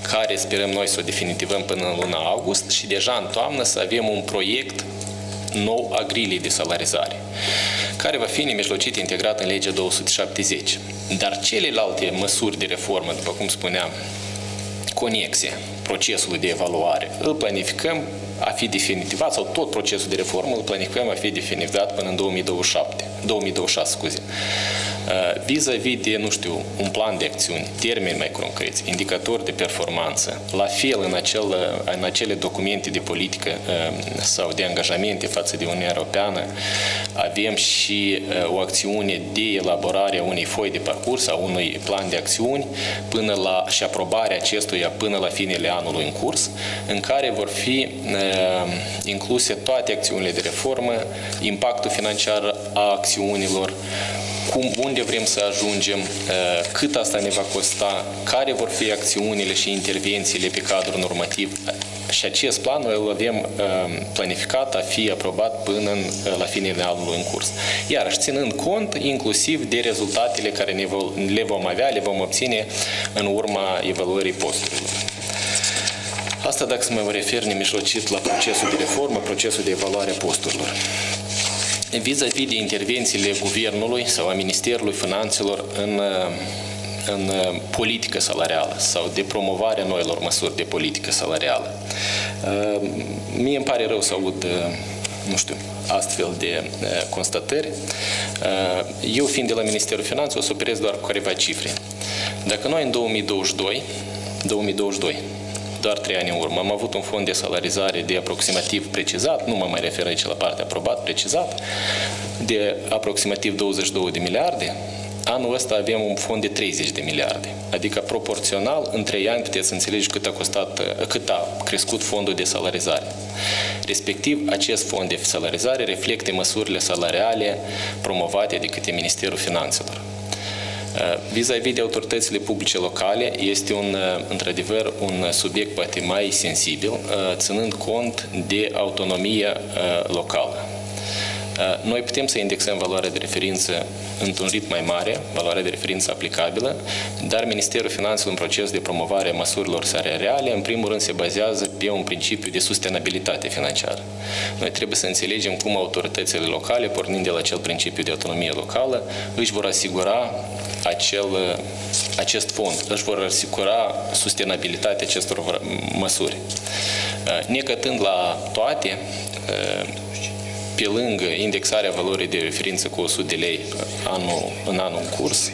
care sperăm noi să o definitivăm până în luna august și deja în toamnă să avem un proiect nou a grilei de salarizare, care va fi nemijlocit integrat în legea 270. Dar celelalte măsuri de reformă, după cum spuneam, conexe procesului de evaluare, îl planificăm a fi definitivat, sau tot procesul de reformă îl planificăm a fi definitivat până în 2026, scuze. Vis-a-vis de, nu știu, un plan de acțiuni, termeni mai concreți, indicatori de performanță, la fel în acele documente de politică sau de angajamente față de Uniunea Europeană, avem și o acțiune de elaborare a unei foi de parcurs, a unui plan de acțiuni și aprobarea acestuia până la finele anului în curs, în care vor fi incluse toate acțiunile de reformă, impactul financiar a acțiunilor, unde vrem să ajungem, cât asta ne va costa, care vor fi acțiunile și intervențiile pe cadrul normativ. Și acest plan noi îl avem planificat a fi aprobat până la finele anului în curs. Iarăși, ținând cont inclusiv de rezultatele care le vom avea, le vom obține în urma evaluării posturilor. Asta dacă să mă refer nemijlocit la procesul de reformă, procesul de evaluare a posturilor. Vis-a-vis de intervențiile Guvernului sau a Ministerului Finanțelor în politică salarială sau de promovarea noilor măsuri de politică salarială. Mie îmi pare rău să aud, nu știu, astfel de constatări. Eu, fiind de la Ministerul Finanțelor, o să operez doar cu câteva cifre. Dacă noi în 2022, doar 3 ani în urmă, am avut un fond de salarizare de aproximativ precizat, nu mă mai refer aici la partea aprobat, precizat, de aproximativ 22 de miliarde, anul ăsta avem un fond de 30 de miliarde. Adică proporțional, în 3 ani puteți înțelege cât a crescut fondul de salarizare. Respectiv, acest fond de salarizare reflectă măsurile salariale promovate de către Ministerul Finanțelor. Vis-a-vis de autoritățile publice locale, este într-adevăr un subiect poate mai sensibil, ținând cont de autonomia locală. Noi putem să indexăm valoarea de referință într-un ritm mai mare, valoarea de referință aplicabilă, dar Ministerul Finanțelor în proces de promovare a măsurilor salariale, în primul rând se bazează pe un principiu de sustenabilitate financiară. Noi trebuie să înțelegem cum autoritățile locale, pornind de la acel principiu de autonomie locală, își vor asigura acest fond, își vor asigura sustenabilitatea acestor măsuri. Necătând la toate, pe lângă indexarea valorii de referință cu 100 de lei în anul în curs,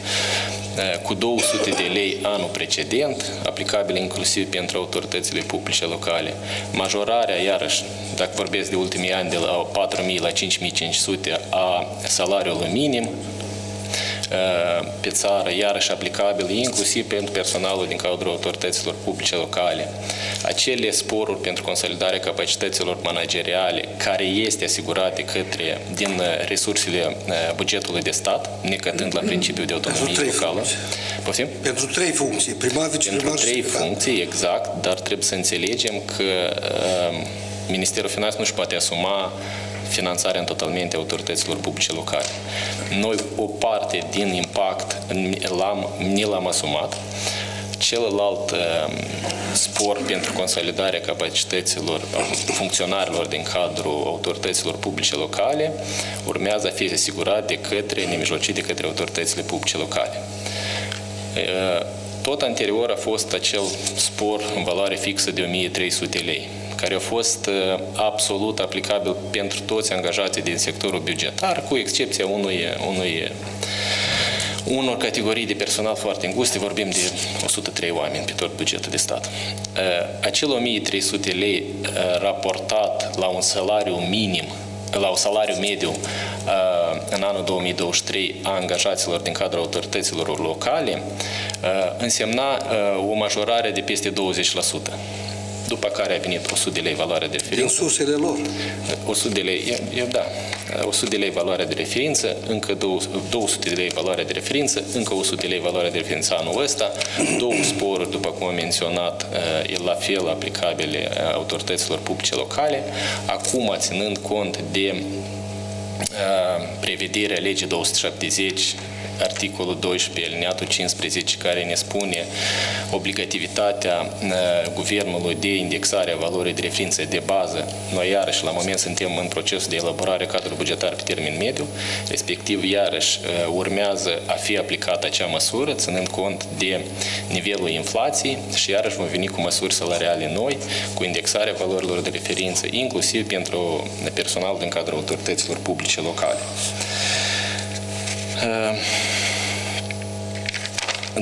cu 200 de lei anul precedent, aplicabil inclusiv pentru autoritățile publice locale, majorarea, iarăși, dacă vorbesc de ultimii ani, de la 4.000 la 5.500 a salariului minim pe țară, iarăși aplicabil inclusiv pentru personalul din cadrul autorităților publice locale. Acele sporuri pentru consolidarea capacităților manageriale care este asigurate din resursele bugetului de stat, necătând la principiul de autonomie locală. Poftim? Pentru 3 funcții, primar, viceprimar și Pentru 3 funcții, exact, dar trebuie să înțelegem că Ministerul Finanțelor nu-și poate asuma finanțarea în totalmente a autorităților publice locale. Noi o parte din impact ne l-am asumat. Celălalt spor pentru consolidarea capacităților funcționarilor din cadrul autorităților publice locale urmează a fi asigurat de către, nemijlocit de către autoritățile publice locale. Tot anterior a fost acel spor în valoare fixă de 1300 lei, care a fost absolut aplicabil pentru toți angajații din sectorul bugetar, cu excepția unor categorii de personal foarte înguste, vorbim de 103 oameni pe tot bugetul de stat. Acel 1300 lei raportat la un salariu minim, la un salariu mediu în anul 2023 a angajaților din cadrul autorităților locale, însemna o majorare de peste 20%. După care a venit 100 de lei valoare de referință. Din sursele lor. 100 de lei, 100 de lei valoare de referință, încă 200 de lei valoare de referință, încă 100 de lei valoare de referință anul ăsta, două sporuri, după cum am menționat, la fel aplicabile autorităților publice locale. Acum, ținând cont de prevederea legii 270, articolul 12, alineatul 15, care ne spune obligativitatea guvernului de indexare a valorii de referință de bază. Noi iarăși la moment suntem în procesul de elaborare cadrului bugetar pe termen mediu, respectiv iarăși urmează a fi aplicată acea măsură, ținând cont de nivelul inflației și iarăși vom veni cu măsuri salariale noi, cu indexarea valorilor de referință, inclusiv pentru personalul din cadrul autorităților publice locale.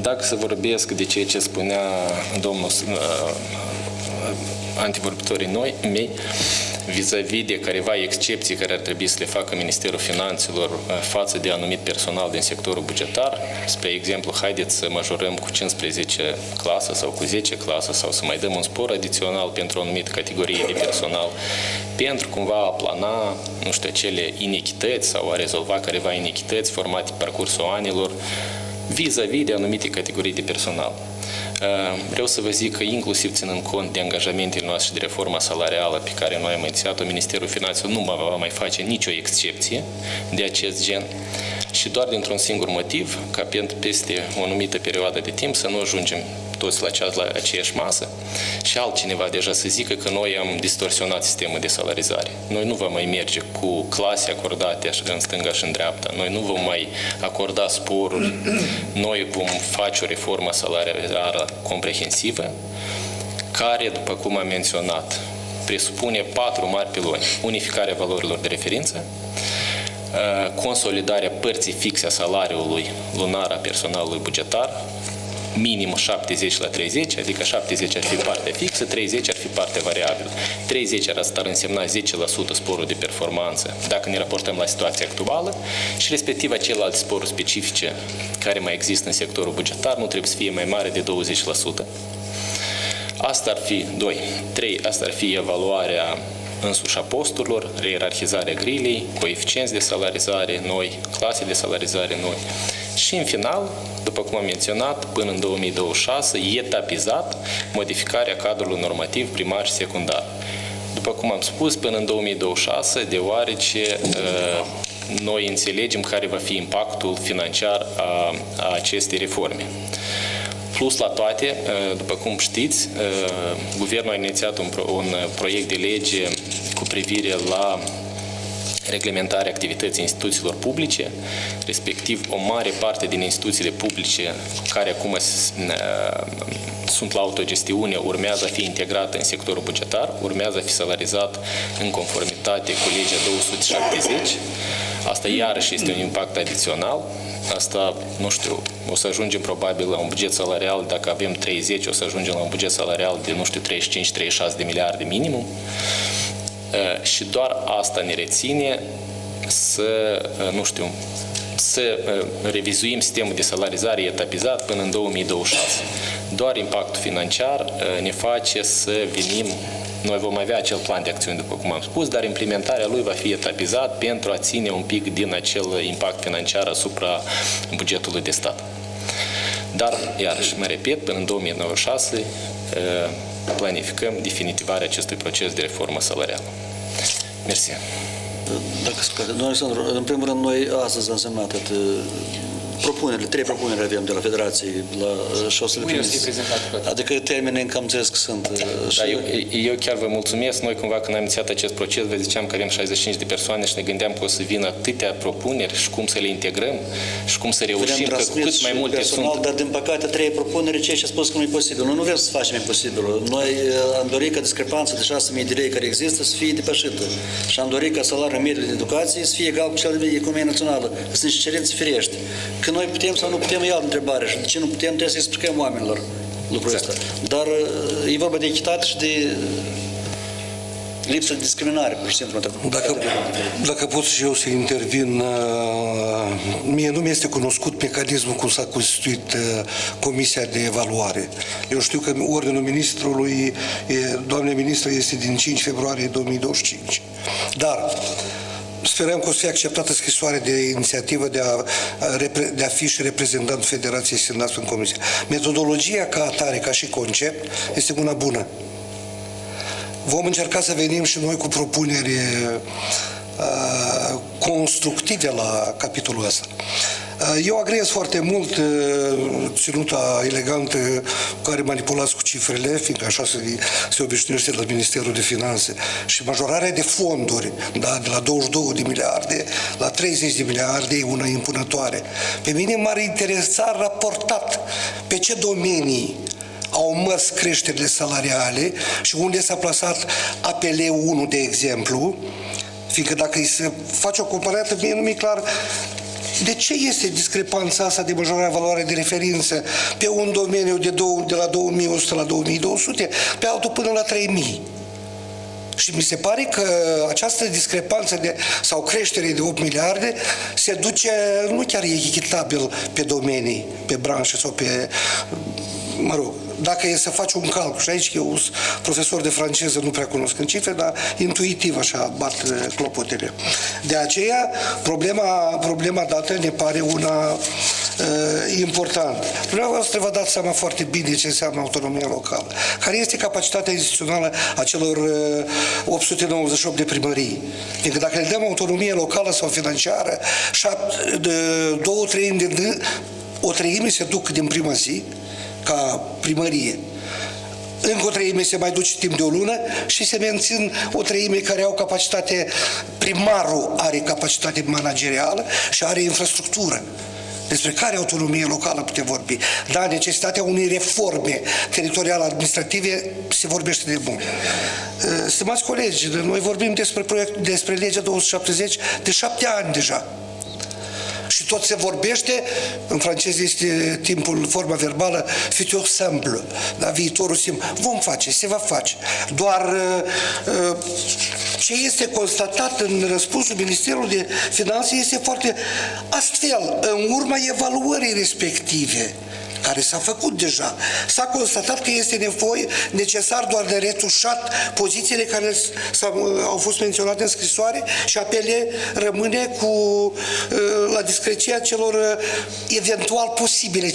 Dacă să vorbesc de ceea ce spunea domnul antivorbitorii mei, vis-a-vis de careva excepții care ar trebui să le facă Ministerul Finanțelor față de anumit personal din sectorul bugetar, spre exemplu, haideți să majorăm cu 15 clasă sau cu 10 clasă sau să mai dăm un spor adițional pentru o anumită categorie de personal, pentru cumva a plana, nu știu, acele inechități sau a rezolva careva inechități formate pe parcursul anilor vis-a-vis de anumite categorii de personal. Vreau să vă zic că inclusiv ținând cont de angajamentele noastre și de reforma salarială pe care noi am inițiat-o, Ministerul Finanțelor nu va mai face nicio excepție de acest gen și doar dintr-un singur motiv, ca peste o anumită perioadă de timp să nu ajungem toți la aceeași masă și altcineva deja să zică că noi am distorsionat sistemul de salarizare. Noi nu vom mai merge cu clase acordate în stânga și în dreapta, noi nu vom mai acorda sporuri, noi vom face o reformă salarială comprehensivă care, după cum am menționat, presupune 4 mari piloni: unificarea valorilor de referință, consolidarea părții fixe a salariului lunar a personalului bugetar, minim 70 la 30, adică 70 ar fi partea fixă, 30 ar fi partea variabilă. 30 ar însemna 10% sporul de performanță dacă ne raportăm la situația actuală și respectiv celelalte sporuri specifice care mai există în sectorul bugetar nu trebuie să fie mai mare de 20%. Asta ar fi 2. 3. Asta ar fi evaluarea însuși a posturilor, reierarhizarea grilei, coeficienți de salarizare noi, clase de salarizare noi. Și în final, după cum am menționat, până în 2026, etapizat modificarea cadrului normativ primar și secundar. După cum am spus, până în 2026, deoarece noi înțelegem care va fi impactul financiar a acestei reforme. Plus la toate, după cum știți, Guvernul a inițiat un proiect de lege cu privire la reglementarea activității instituțiilor publice, respectiv o mare parte din instituțiile publice care acum sunt la autogestiune urmează a fi integrată în sectorul bugetar, urmează a fi salarizat în conformitate cu legea 270. Asta iarăși este un impact adițional. Asta, nu știu, o să ajungem probabil la un buget salarial, dacă avem 30, o să ajungem la un buget salarial de, nu știu, 35-36 de miliarde minimum. Și doar asta ne reține să, nu știu, să revizuim sistemul de salarizare etapizat până în 2026. Doar impactul financiar ne face să venim. Noi vom avea acel plan de acțiuni, după cum am spus, dar implementarea lui va fi etapizat pentru a ține un pic din acel impact financiar asupra bugetului de stat. Dar, iarăși, mă repet, până în 2096 planificăm definitivarea acestui proces de reformă salarială. Mersi. Dacă se poate. Domnul Alexandru, în primul rând, noi astăzi am semnat propunerile, 3 propuneri avem de la Federație și o să le Mâine o să fie primiți. prezentate toate. Adică termenii încă am înțeles că sunt. Da, eu chiar vă mulțumesc. Noi cumva când am inițiat acest proces, vă ziceam că avem 65 de persoane și ne gândeam că o să vină atâtea propuneri și cum să le integrăm și cum să reușim, că cât mai multe personal, sunt. dar din păcate 3 propuneri, ceea ce a spus că nu e posibil. Noi nu vrem să facem imposibilul. Noi am dorit ca discrepanța de 6.000 de lei care există să fie depășită. Și am dorit ca salariul mediu de educație să fie egal cu cel de economie națională. Sunt niște cerințe firești. Că noi putem sau nu putem, e altă întrebare. Și de ce nu putem, trebuie să explicăm oamenilor lucrul ăsta. Dar e vorba de echitate și de lipsă de discriminare, pur și simplu. Dacă pot și eu să intervin, mie nu mi-este cunoscut mecanismul cum s-a constituit Comisia de Evaluare. Eu știu că ordinul ministrului, doamne ministră, este din 5 februarie 2025. Dar sperăm că o să fie acceptată scrisoare de inițiativă de a fi și reprezentant Federației Senatului în Comisie. Metodologia ca atare, ca și concept, este una bună. Vom încerca să venim și noi cu propuneri constructive la capitolul ăsta. Eu agreez foarte mult ținuta elegantă cu care manipulați cu cifrele, fiindcă așa se obișnuiește la Ministerul de Finanțe, și majorarea de fonduri, da, de la 22 de miliarde la 30 de miliarde e una impunătoare. Pe mine m-ar interesa raportat pe ce domenii au mers creșterile salariale și unde s-a plasat APL-1, de exemplu, fiindcă dacă îi se face o comparație, mie nu mi-e clar de ce este discrepanța asta de majorare valoare de referință pe un domeniu de la 2100 la 2200, pe altul până la 3000. Și mi se pare că această discrepanță sau creștere de 8 miliarde se duce, nu chiar e echitabil pe domenii, pe branșe sau pe, mă rog, dacă e să faci un calcul, și aici eu sunt profesor de franceză, nu prea cunosc în cifre, dar intuitiv așa bat clopotele. De aceea, problema dată ne pare una importantă. Dumneavoastră vă dați seama foarte bine ce înseamnă autonomia locală. Care este capacitatea instituțională a celor 898 de primării. Fiindcă dacă le dăm autonomie locală sau financiară, o treime se duc din prima zi, ca primărie. Încă o treime se mai duce timp de o lună și se mențin o treime care au capacitate, primarul are capacitate managerială și are infrastructură. Despre care autonomie locală putem vorbi? Da, necesitatea unei reforme teritoriale administrative se vorbește de mult. Stimați colegi, noi vorbim despre legea 270 de 7 ani deja. Și tot se vorbește, în franceză este timpul, forma verbală, futur simple, da, viitorul simplu. Vom face, se va face. Doar ce este constatat în răspunsul Ministerului de Finanțe este foarte astfel, în urma evaluării respective, care s-a făcut deja. S-a constatat că este necesar doar de retușat pozițiile care au fost menționate în scrisoare și APL rămâne la discreția celor eventual posibile 50%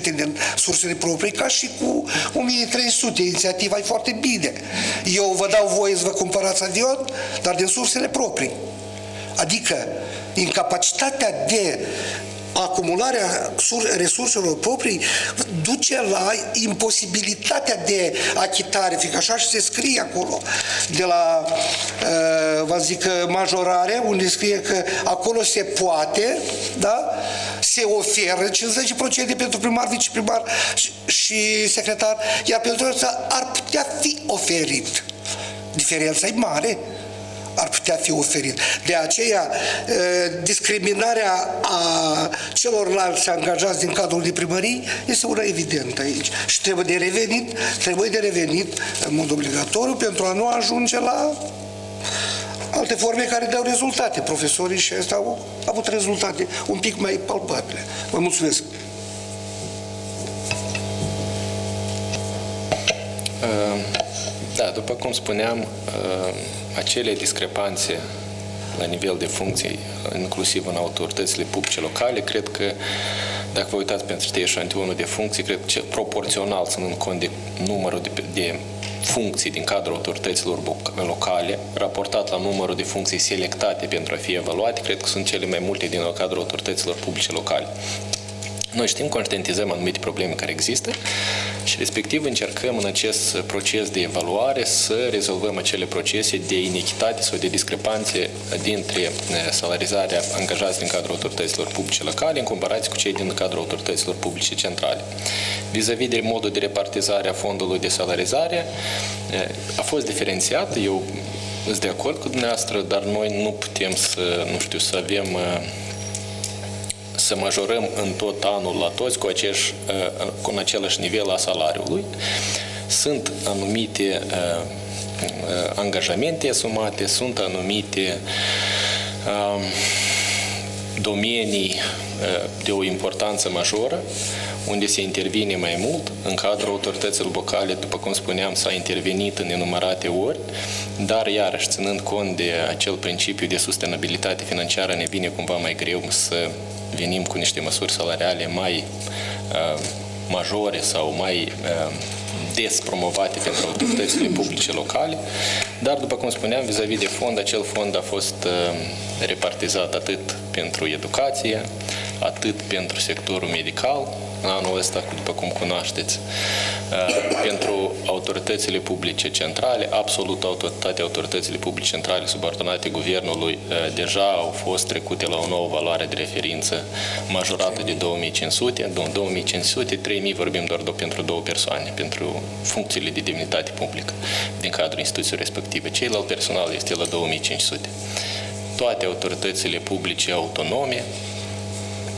din sursele proprii, ca și cu 1300. Inițiativa e foarte bine. Eu vă dau voie să vă cumpărați avion, dar din sursele proprii. Adică incapacitatea de acumularea resurselor proprii duce la imposibilitatea de achitare, fiindcă așa și se scrie acolo, de la, vă zic, majorare, unde scrie că acolo se poate, da? Se oferă 50% pentru primar, viceprimar și secretar, iar pentru asta ar putea fi oferit. Diferența e mare. Ar putea fi oferit. De aceea, discriminarea a celorlalți angajați din cadrul de primării este una evidentă aici. Și trebuie de revenit în mod obligatoriu pentru a nu ajunge la alte forme care dau rezultate. Profesorii și ăsta au avut rezultate un pic mai palpabile. Vă mulțumesc! Da, după cum spuneam, acele discrepanțe la nivel de funcții, inclusiv în autoritățile publice locale, cred că, dacă vă uitați pentru eșantionul de funcții, cred că proporțional, ținând cont de numărul de funcții din cadrul autorităților locale, raportat la numărul de funcții selectate pentru a fi evaluate, cred că sunt cele mai multe din cadrul autorităților publice locale. Noi știm, conștientizăm anumite probleme care există și respectiv încercăm în acest proces de evaluare să rezolvăm acele procese de inechitate sau de discrepanțe dintre salarizarea angajați din cadrul autorităților publice locale în comparație cu cei din cadrul autorităților publice centrale. Vis-a-vis de modul de repartizare a fondului de salarizare, a fost diferențiat, eu sunt de acord cu dumneavoastră, dar noi nu putem să avem să majorăm în tot anul la toți cu același nivel a salariului. Sunt anumite angajamente asumate, sunt anumite domenii de o importanță majoră, unde se intervine mai mult. În cadrul autorităților locale, după cum spuneam, s-a intervenit în nenumărate ori, dar iarăși, ținând cont de acel principiu de sustenabilitate financiară, ne vine cumva mai greu să venim cu niște măsuri salariale mai majore sau mai des promovate pentru autoritățile publice locale, dar, după cum spuneam, vis-a-vis de fond, acel fond a fost repartizat atât pentru educație, atât pentru sectorul medical, în anul ăsta, după cum cunoașteți, pentru autoritățile publice centrale, absolut toate autoritățile publice centrale subordonate guvernului deja au fost trecute la o nouă valoare de referință majorată de 2500, 2500, 3000 vorbim doar pentru două persoane, pentru funcțiile de demnitate publică din cadrul instituției respective. Ceilalți personal este la 2500. Toate autoritățile publice autonome,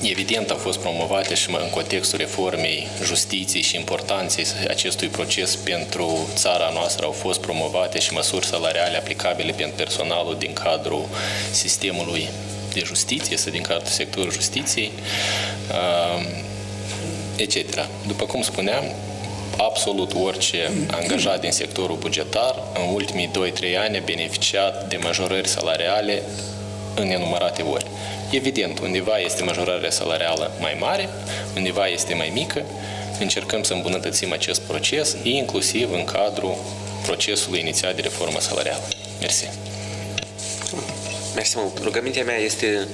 evident, au fost promovate și în contextul reformei justiției și importanței acestui proces pentru țara noastră au fost promovate și măsuri salariale aplicabile pentru personalul din cadrul sistemului de justiție sau din cadrul sectorului justiției, etc. După cum spuneam, absolut orice angajat din sectorul bugetar în ultimii 2-3 ani a beneficiat de majorări salariale în nenumărate ori. Evident, undeva este majorarea salarială mai mare, undeva este mai mică. Încercăm să îmbunătățim acest proces, inclusiv în cadrul procesului inițiat de reformă salarială. Mersi. Mersi mult. Rugămintea mea este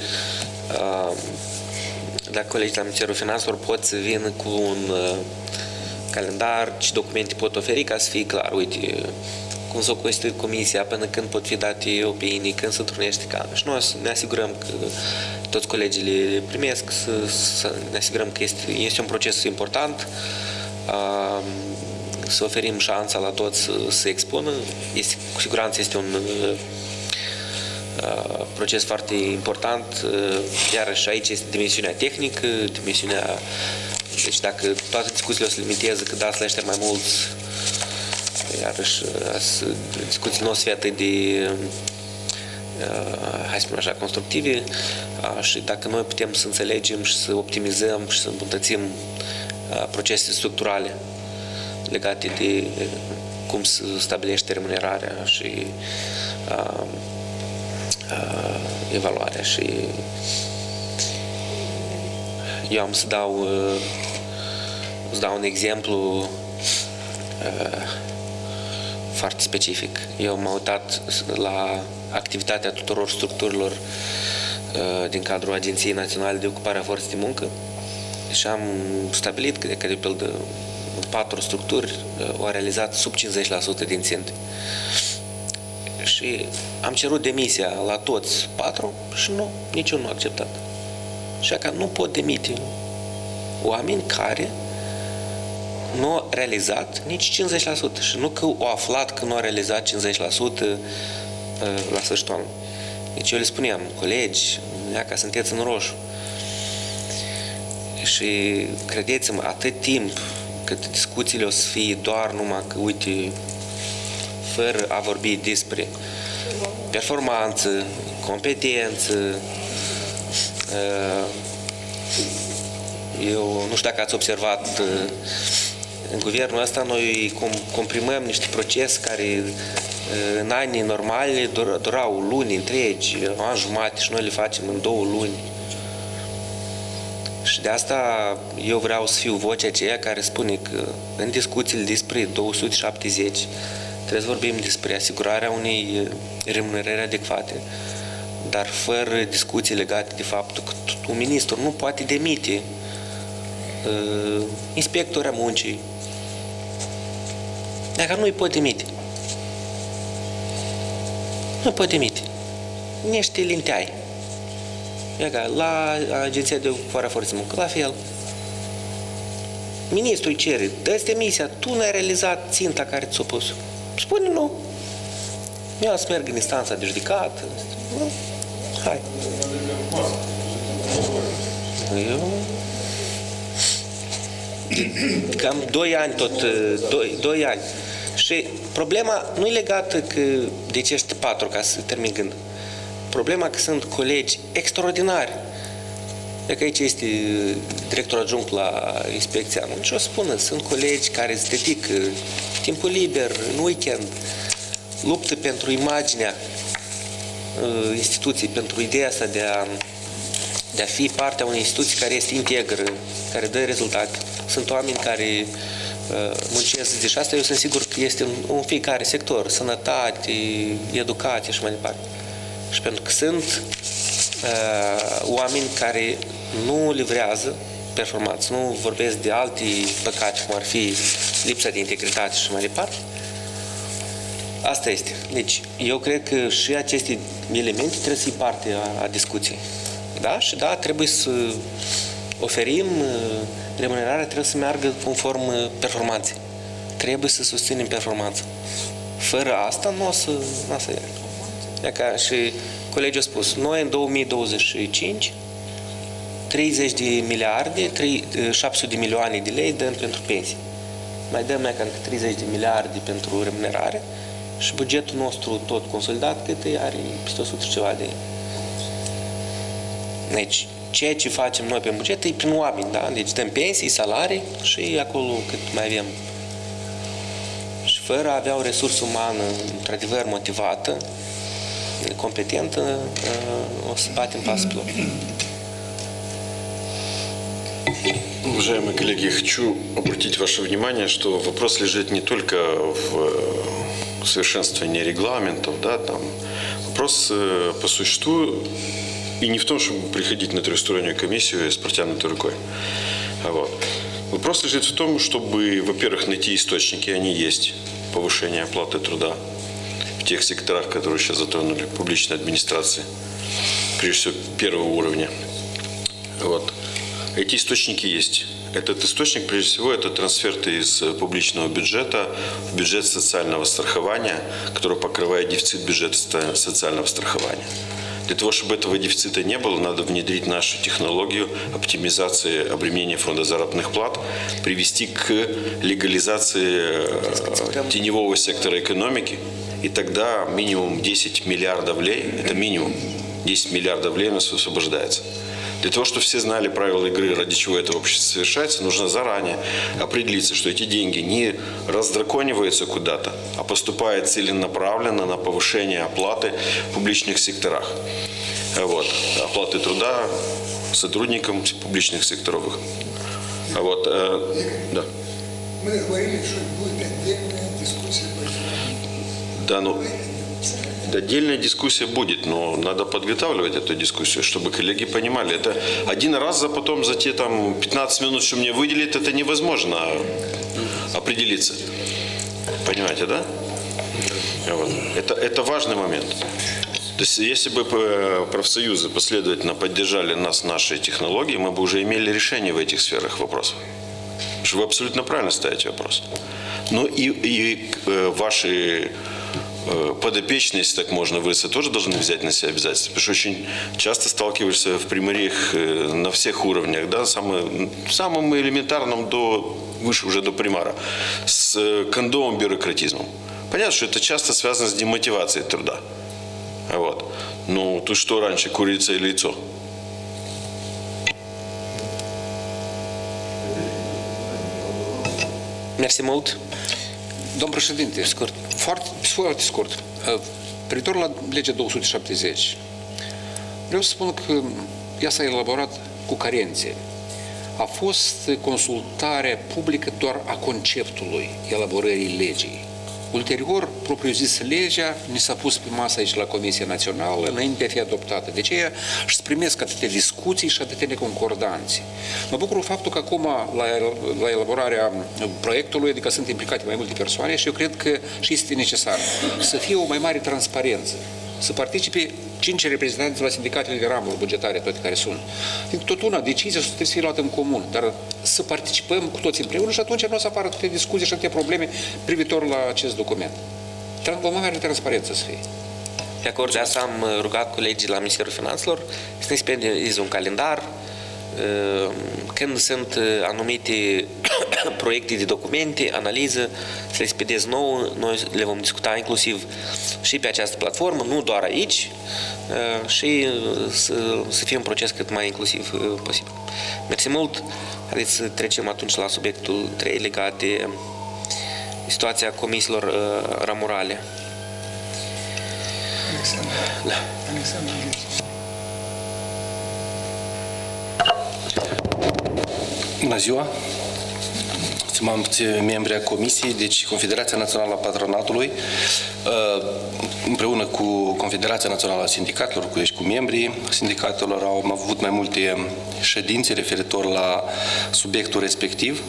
dacă colegii la Ministerul Finanțelor pot să vină cu un calendar, ce documente pot oferi ca să fie clar. Uite, cum s-a constituit comisia, până când pot fi date opinii, când se întrunește calme. Și noi ne asigurăm că toți colegii le primesc, să ne asigurăm că este un proces important, să oferim șansa la toți să se expună. Cu siguranță este un proces foarte important, iarăși aici este dimensiunea tehnică, dimensiunea. Deci dacă toate discuțiile o să limiteze, că dați la ăștia mai mulți, iarăși discuțiile nu o să fie atât de, hai să spunem așa, constructive, și dacă noi putem să înțelegem și să optimizăm și să îmbunătățim procese structurale legate de cum se stabilește remunerarea și evaluarea. Și eu am să dau un exemplu foarte specific. Eu m-am uitat la activitatea tuturor structurilor din cadrul Agenției Naționale de Ocupare a Forței de Muncă și am stabilit că, de pildă, 4 structuri au realizat sub 50% din ținte. Și am cerut demisia la toți 4 și niciunul nu a acceptat. Și că nu pot demite oameni care nu au realizat nici 50%. Și nu că au aflat că nu au realizat 50% la sfârșitul anului. Deci eu le spuneam, colegi, ca sunteți în roșu. Și credeți-mă, atât timp cât discuțiile o să fie doar numai că, uite, fără a vorbi despre performanță, competență, eu nu știu dacă ați observat, în guvernul ăsta noi comprimăm niște procese care în anii normali durau luni întregi, an jumate, și noi le facem în 2 luni. Și de asta eu vreau să fiu vocea aceea care spune că în discuțiile despre 270 trebuie să vorbim despre asigurarea unei remunerări adecvate, dar fără discuții legate de faptul că un ministru nu poate demite inspectorii muncii. Dacă nu îi pot demite. Nu îi pot demite. Niște linteai. La Agenția de Ocupare a Forței de Muncă, la fel. Ministrul îi cere, dă-ți demisia, tu n-ai realizat ținta care ți-a pus. Spune nu. Eu să merg în instanța de judecată. Nu? Hai. Cam 2 ani tot, 2 ani. Și problema nu e legată de acești 4, ca să termin gând. Problema că sunt colegi extraordinari. E că aici este director adjunct la Inspecția Muncii, o spună, sunt colegi care se dedică timpul liber, în weekend, luptă pentru imaginea instituției, pentru ideea asta de a fi partea unei instituții care este integră, care dă rezultate. Sunt oameni care muncesc de și asta, eu sunt sigur că este în fiecare sector, sănătate, educație și mai departe. Și pentru că sunt oameni care nu livrează performanță, nu vorbesc de alte păcate, cum ar fi lipsa de integritate și mai departe. Asta este. Deci, eu cred că și aceste elemente trebuie să fie parte a discuției. Da? Și da, trebuie să oferim, remunerarea trebuie să meargă conform performanței. Trebuie să susținem performanța. Fără asta nu o să ia. Ca și colegii au spus, noi în 2025 30 de miliarde, 700 de milioane de lei dăm pentru pensii. Mai dăm mai cam 30 de miliarde pentru remunerare și bugetul nostru tot consolidat cât are peste 100 și ceva de... Deci, ceea ce facem noi pe buget e prin oameni, da? Deci dăm pensii, salarii și acolo cât mai avem. Și fără a avea o resursă umană într-adevăr motivată, компетентно, o să batem pasul pe loc. Уважаемые коллеги, я хочу обратить ваше внимание, что вопрос лежит не только в совершенствовании регламентов, да, там, вопрос по существу и не в том, чтобы приходить на трехстороннюю комиссию с протянутой рукой. Вот. Вопрос лежит в том, чтобы, во-первых, найти источники, они есть, повышение оплаты труда в тех секторах, которые сейчас затронули, публичной администрации, прежде всего первого уровня. Вот. Эти источники есть. Этот источник, прежде всего, это трансферты из публичного бюджета в бюджет социального страхования, который покрывает дефицит бюджета социального страхования. Для того, чтобы этого дефицита не было, надо внедрить нашу технологию оптимизации обременения фонда заработных плат, привести к легализации теневого сектора экономики, и тогда минимум 10 миллиардов лей, это минимум 10 миллиардов лей у нас освобождается. Для того, чтобы все знали правила игры, ради чего это общество совершается, нужно заранее определиться, что эти деньги не раздракониваются куда-то, а поступают целенаправленно на повышение оплаты в публичных секторах. Вот. Оплаты труда сотрудникам публичных секторов. Вот. Да. Мы говорили, что будет отдельная дискуссия. Да, ну... Отдельная дискуссия будет, но надо подготавливать эту дискуссию, чтобы коллеги понимали. Это один раз, потом за те там 15 минут, что мне выделит, это невозможно определиться. Понимаете, да? Вот. Это важный момент. То есть, если бы профсоюзы последовательно поддержали нас, наши технологии, мы бы уже имели решение в этих сферах вопросов. Потому что вы абсолютно правильно ставите вопрос. Ну и ваши подопечные, если так можно выразиться, тоже должны взять на себя обязательства. Потому что очень часто сталкиваешься в примариях на всех уровнях, да, самым элементарным до выше уже до примара, с кондовым бюрократизмом. Понятно, что это часто связано с демотивацией труда. Вот. Ну, тут что раньше, курица или яйцо? Mersi mult. Domn președinte, foarte scurt, privitor la legea 270, vreau să spun că ea s-a elaborat cu carențe. A fost consultarea publică doar a conceptului elaborării legii. Ulterior, propriu-zis, legea ni s-a pus pe masă aici la Comisia Națională înainte de a fi adoptată. Deci ea își primesc atâtea discuții și atâtea neconcordanțe. Mă bucur faptul că acum, la elaborarea proiectului, adică sunt implicate mai multe persoane și eu cred că și este necesar să fie o mai mare transparență, să participe 5 reprezentanți la sindicatele de ramuri bugetare, toate care sunt. Tot una, decizia trebuie să fie luată în comun, dar să participăm cu toți împreună și atunci nu o să apară atâtea discuții și atâtea probleme privitor la acest document. O mai mare transparență să fie. De acord, de asta am rugat colegii la Ministerul Finanțelor să ne expedieze un calendar când sunt anumite proiecte de documente, analiză, să le expediez nou, noi le vom discuta inclusiv și pe această platformă, nu doar aici, și să fie un proces cât mai inclusiv posibil. Mersi mult! Haideți să trecem atunci la subiectul 3 legat de situația comisiilor ramurale. Alexandru. Bună ziua! Stimați membri ai Comisiei, deci Confederația Națională a Patronatului, împreună cu Confederația Națională a Sindicatelor, cu membrii sindicatelor, au avut mai multe ședințe referitor la subiectul respectiv.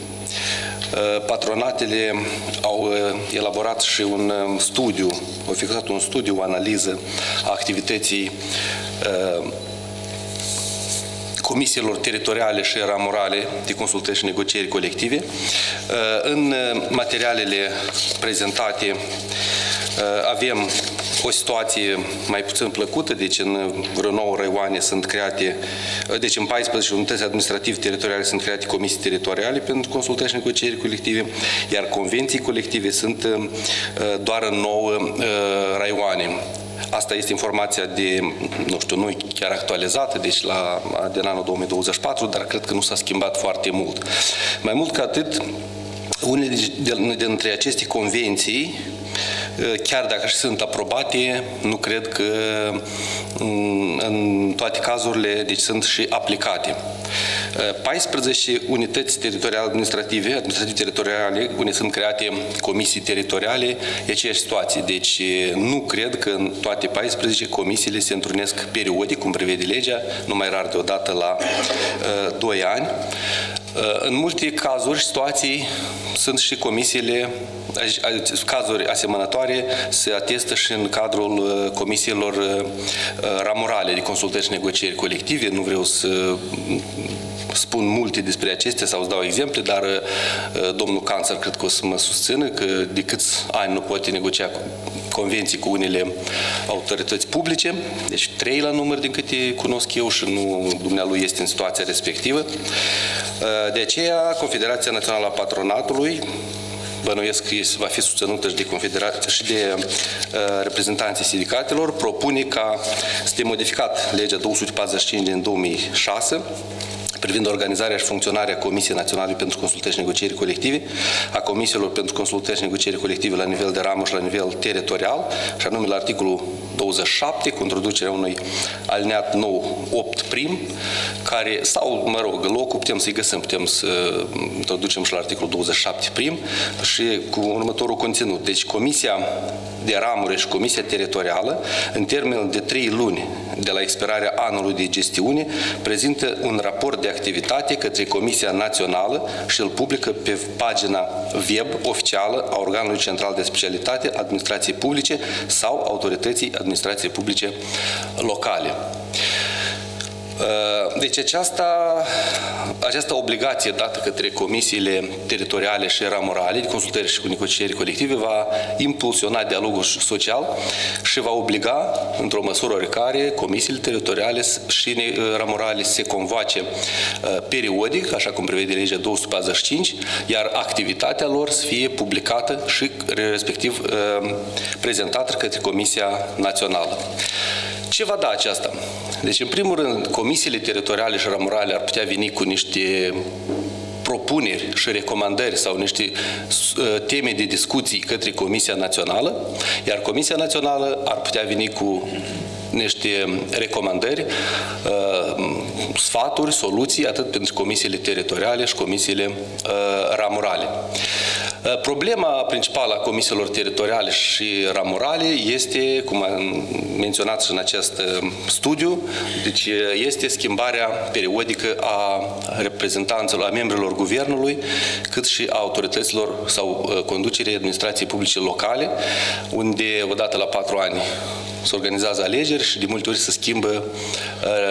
Patronatele au elaborat și un studiu, au efectuat un studiu, o analiză a activității comisiilor teritoriale și ramurale de consultări și negocieri colective. În materialele prezentate avem o situație mai puțin plăcută, deci în vreo 9 raioane sunt create, deci în 14 unități administrative teritoriale sunt create comisii teritoriale pentru consultări și negocieri colective, iar convenții colective sunt doar în 9 raioane. Asta este informația de, nu știu, nu chiar actualizată, deci din anul 2024, dar cred că nu s-a schimbat foarte mult. Mai mult ca atât, unele dintre aceste convenții, chiar dacă și sunt aprobate, nu cred că în toate cazurile deci sunt și aplicate. 14 unități teritoriale administrative teritoriale, unde sunt create comisii teritoriale, e aceeași situație. Deci nu cred că în toate 14 comisiile se întrunesc periodic, cum prevede legea, numai rar de o dată la 2 ani. În multe cazuri și situații sunt și comisiile, cazuri asemănătoare se atestă și în cadrul comisiilor ramurale de consultări și negocieri colective. Nu vreau să spun multe despre acestea sau să dau exemple, dar domnul Canțăr cred că o să mă susțină că de câți ani nu poate negocia convenții cu unele autorități publice, deci 3 la număr din câte cunosc eu și nu dumnealui este în situația respectivă. De aceea, Confederația Națională a Patronatului, bănuiesc că va fi susținută și de Confederație și de reprezentanții sindicatelor, propune ca să fie modificat legea 245 din 2006 privind organizarea și funcționarea Comisiei Naționale pentru Consultări și Negocieri Colective, a Comisiilor pentru Consultări și Negocieri Colective la nivel de ramură și la nivel teritorial, și anume la articolul 27, cu introducerea unui alineat nou 8 prim, care, sau, mă rog, locul putem să-i găsim, putem să introducem și la articolul 27 prim și cu următorul conținut. Deci, Comisia de ramură și Comisia teritorială, în termen de 3 luni de la expirarea anului de gestiune, prezintă un raport de activitate către Comisia Națională și îl publică pe pagina web oficială a organului central de specialitate administrației publice sau autorității administrației publice locale. Deci această obligație dată către comisiile teritoriale și ramurale de consultări și negocieri colective va impulsiona dialogul social și va obliga, într-o măsură oricare, comisiile teritoriale și ramurale să se convoace periodic, așa cum prevede legea 245, iar activitatea lor să fie publicată și respectiv prezentată către Comisia Națională. Ce va da aceasta? Deci, în primul rând, comisiile teritoriale și ramurale ar putea veni cu niște propuneri și recomandări sau niște teme de discuții către Comisia Națională, iar Comisia Națională ar putea veni cu niște recomandări, sfaturi, soluții, atât pentru comisiile teritoriale și comisiile ramurale. Problema principală a comisiilor teritoriale și ramurale este, cum am menționat și în acest studiu, deci este schimbarea periodică a reprezentanților, a membrilor guvernului, cât și a autorităților sau conducerii administrației publice locale, unde odată la 4 ani se organizează alegeri și de multe ori se schimbă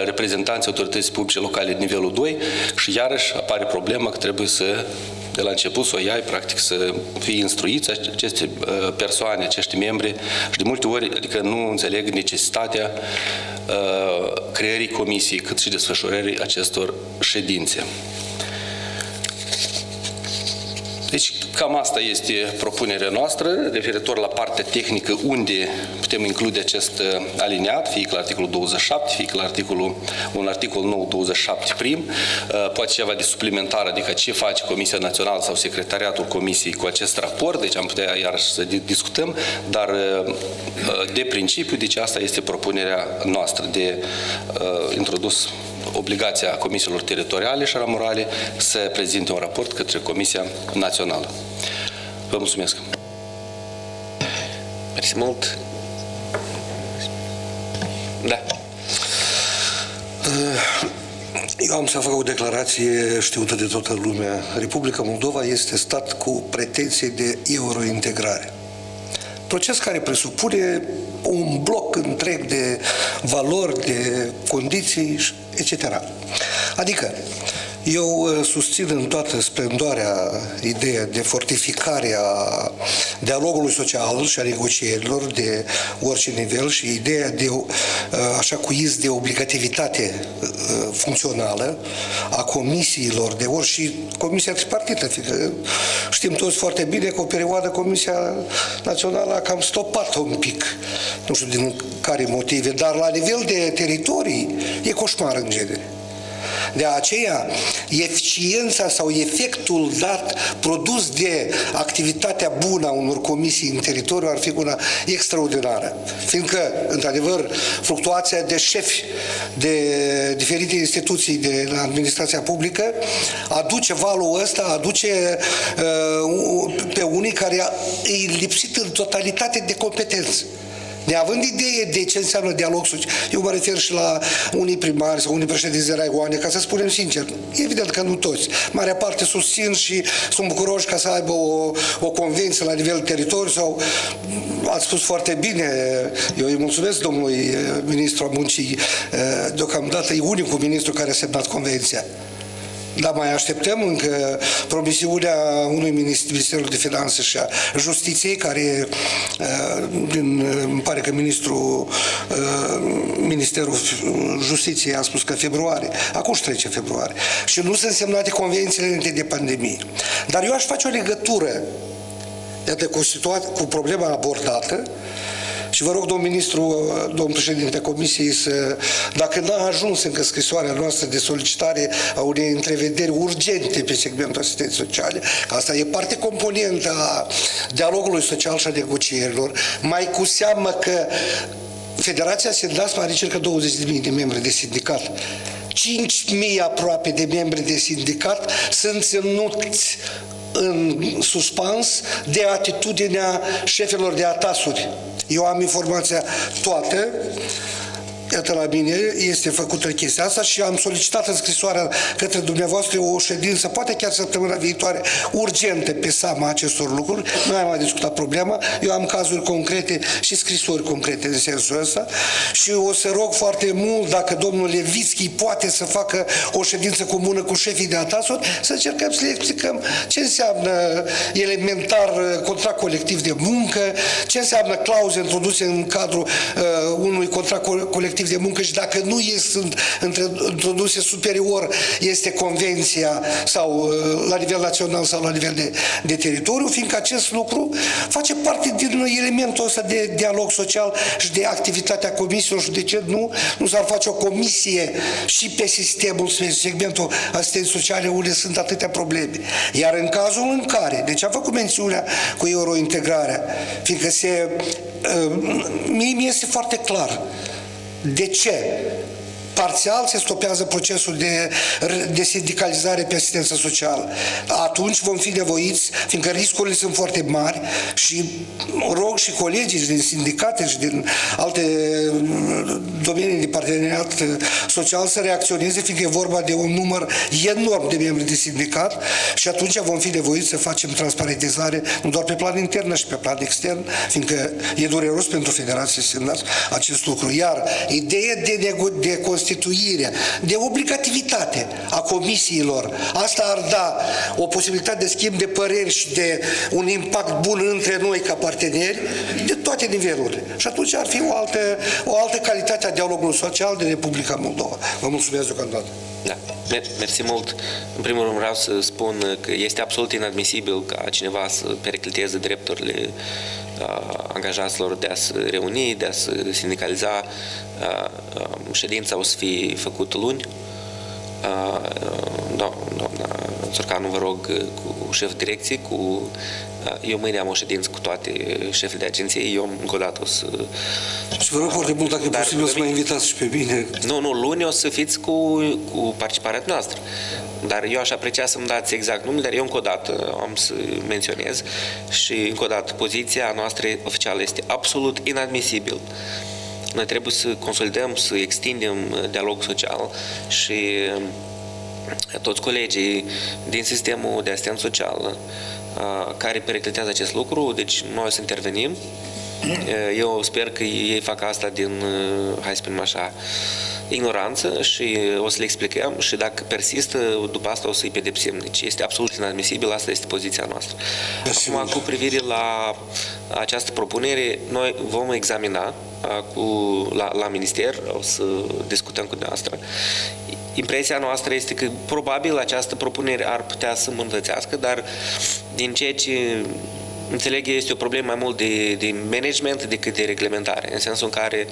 reprezentanții autorității publice locale de nivelul 2 și iarăși apare problema că trebuie să de la început să o iai, practic să fie instruiți aceste persoane, acești membri și de multe ori adică nu înțeleg necesitatea creării comisiei cât și desfășurării acestor ședințe. Deci cam asta este propunerea noastră referitor la partea tehnică unde putem include acest aliniat, fie la articolul 27, fie la un articol nou 27 prim, poate ceva de suplimentar, adică ce face Comisia Națională sau Secretariatul Comisiei cu acest raport, deci am putea iarăși să discutăm, dar de principiu, deci asta este propunerea noastră de introdus obligația comisiilor teritoriale și ramurale să prezinte un raport către Comisia Națională. Vă mulțumesc! Mersi mult! Da. Eu am să fac o declarație știută de toată lumea. Republica Moldova este stat cu pretenții de eurointegrare. Proces care presupune un bloc întreg de valori, de condiții, etc. Adică, eu susțin în toată splendoarea ideea de fortificare a dialogului social și a negocierilor de orice nivel și ideea de, așa cu iz de obligativitate funcțională a comisiilor de ori și Comisia Tripartită, fiindcă știm toți foarte bine că o perioadă Comisia Națională a cam stopat un pic, nu știu din care motive, dar la nivel de teritorii e coșmar în genere. De aceea, eficiența sau efectul dat, produs de activitatea bună a unor comisii în teritoriu ar fi una extraordinară. Fiindcă, într-adevăr, fluctuația de șefi de diferite instituții de la administrația publică aduce valul ăsta, aduce pe unii care îi lipsit în totalitate de competență. Neavând idee de ce înseamnă dialog social, eu mă refer și la unii primari sau unii președinți de raioane, ca să spunem sincer, evident că nu toți. Marea parte susțin și sunt bucuroși ca să aibă o convenție la nivel teritoriu sau, ați spus foarte bine, eu îi mulțumesc domnului ministru al muncii, deocamdată e unicul ministru care a semnat convenția. Dar mai așteptăm încă promisiunea unui Ministerul de Finanțe și a Justiției, care, îmi pare că Ministerul Justiției a spus că februarie, acum își trece februarie, și nu sunt semnate convențiile înainte de pandemie. Dar eu aș face o legătură, iată, cu problema abordată. Și vă rog, domnul ministru, domnul președinte Comisiei, dacă n-a ajuns încă scrisoarea noastră de solicitare a unei întrevederi urgente pe segmentul asistenței sociale, asta e parte componentă a dialogului social și a negocierilor, mai cu seamă că Federația Sindasma are circa 20.000 de membri de sindicat. 5.000 aproape de membri de sindicat sunt ținuți în suspans de atitudinea șefilor de atasuri. Eu am informația toată, iată la mine, este făcută chestia asta și am solicitat în scrisoarea către dumneavoastră o ședință, poate chiar săptămâna viitoare, urgentă pe seama acestor lucruri. Noi am mai discutat problema, eu am cazuri concrete și scrisori concrete în sensul ăsta și o să rog foarte mult dacă domnul Levitski poate să facă o ședință comună cu șefii de atasuri, să încercăm să le explicăm ce înseamnă elementar contract colectiv de muncă, ce înseamnă clauze introduse în cadrul unui contract colectiv de muncă și dacă nu sunt introduse superior, este convenția sau la nivel național sau la nivel de teritoriu, fiindcă acest lucru face parte din elementul ăsta de dialog social și de activitatea comisiilor și de ce nu s-ar face o comisie și pe sistemul, pe segmentul asistenței sociale unde sunt atâtea probleme. Iar în cazul în care, deci am făcut mențiunea cu eurointegrarea, fiindcă mie mi este foarte clar de ce parțial se stopează procesul de sindicalizare pe asistență socială. Atunci vom fi nevoiți, fiindcă riscurile sunt foarte mari și rog și colegii din sindicate și din alte domenii de parteneriat social să reacționeze, fiindcă e vorba de un număr enorm de membri de sindicat și atunci vom fi nevoiți să facem transparentizare nu doar pe plan intern, ci pe plan extern, fiindcă e dureros pentru Federație Senat acest lucru. Iar ideea de constituire, de obligativitate a comisiilor, asta ar da o posibilitate de schimb de păreri și de un impact bun între noi ca parteneri de toate nivelurile. Și atunci ar fi o altă calitate a dialogului social de Republica Moldova. Vă mulțumesc deocamdată. Da, mersi mult. În primul rând vreau să spun că este absolut inadmisibil ca cineva să pericliteze drepturile angajaților de a se reuni, de a se sindicaliza. Ședința o să fie făcută luni. Doamna Țurcanu, vă rog, cu șeful direcției, eu mâine am o ședință cu toate șefii de agenție, eu încă o dată o să... Și vă rog foarte mult, dacă e posibil, să mă invitați și pe mine. Nu, luni o să fiți cu participarea noastră. Dar eu aș aprecia să-mi dați exact numele, dar eu încă o dată am să menționez și încă o dată poziția noastră oficială este absolut inadmisibil. Noi trebuie să consolidăm, să extindem dialogul social și toți colegii din sistemul de asistență socială care periclitează acest lucru, deci noi o să intervenim. Eu sper că ei fac asta din, hai să spunem așa, ignoranță și o să le explicăm și dacă persistă, după asta o să-i pedepsim. Deci este absolut inadmisibil, asta este poziția noastră. Acum, cu privire la această propunere, noi vom examina la minister, o să discutăm cu dumneavoastră. Impresia noastră este că probabil această propunere ar putea să îmbunătățească, dar din ceea ce înțeleg, este o problemă mai mult de management decât de reglementare, în sensul în care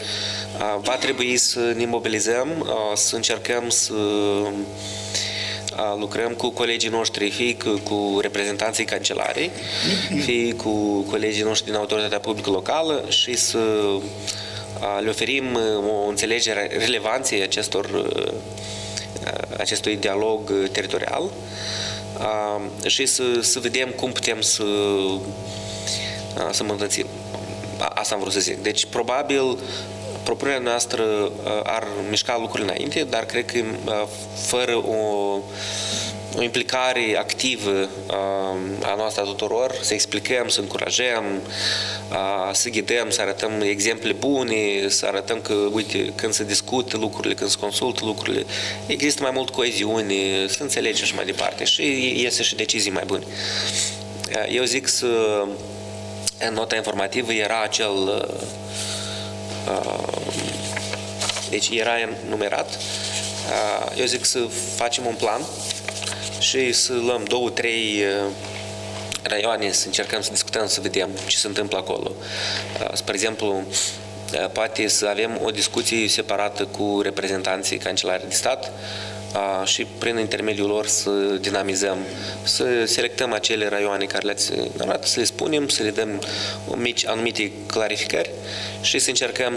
va trebui să ne mobilizăm, să încercăm să lucrăm cu colegii noștri, fie cu reprezentanții cancelarei, fie cu colegii noștri din autoritatea publică locală și să le oferim o înțelegere a relevanței acestui dialog teritorial și să vedem cum putem să îmbunătățim. Asta am vrut să zic. Deci, probabil, propunerea noastră ar mișca lucrurile înainte, dar cred că fără o implicare activă a noastră a tuturor, să explicăm, să încurajăm, să ghidăm, să arătăm exemple bune, să arătăm că, uite, când se discută lucrurile, când se consultă lucrurile, există mai mult coeziune, să înțelegem și mai departe și iese și decizii mai bune. Eu zic în nota informativă era acel deci era numerat. Eu zic să facem un plan și să luăm 2-3 raioane, să încercăm să discutăm, să vedem ce se întâmplă acolo. Spre exemplu, poate să avem o discuție separată cu reprezentanții Cancelariei de Stat și prin intermediul lor să dinamizăm, să selectăm acele raioane care le-ați arătat, să le spunem, să le dăm anumite clarificări și să încercăm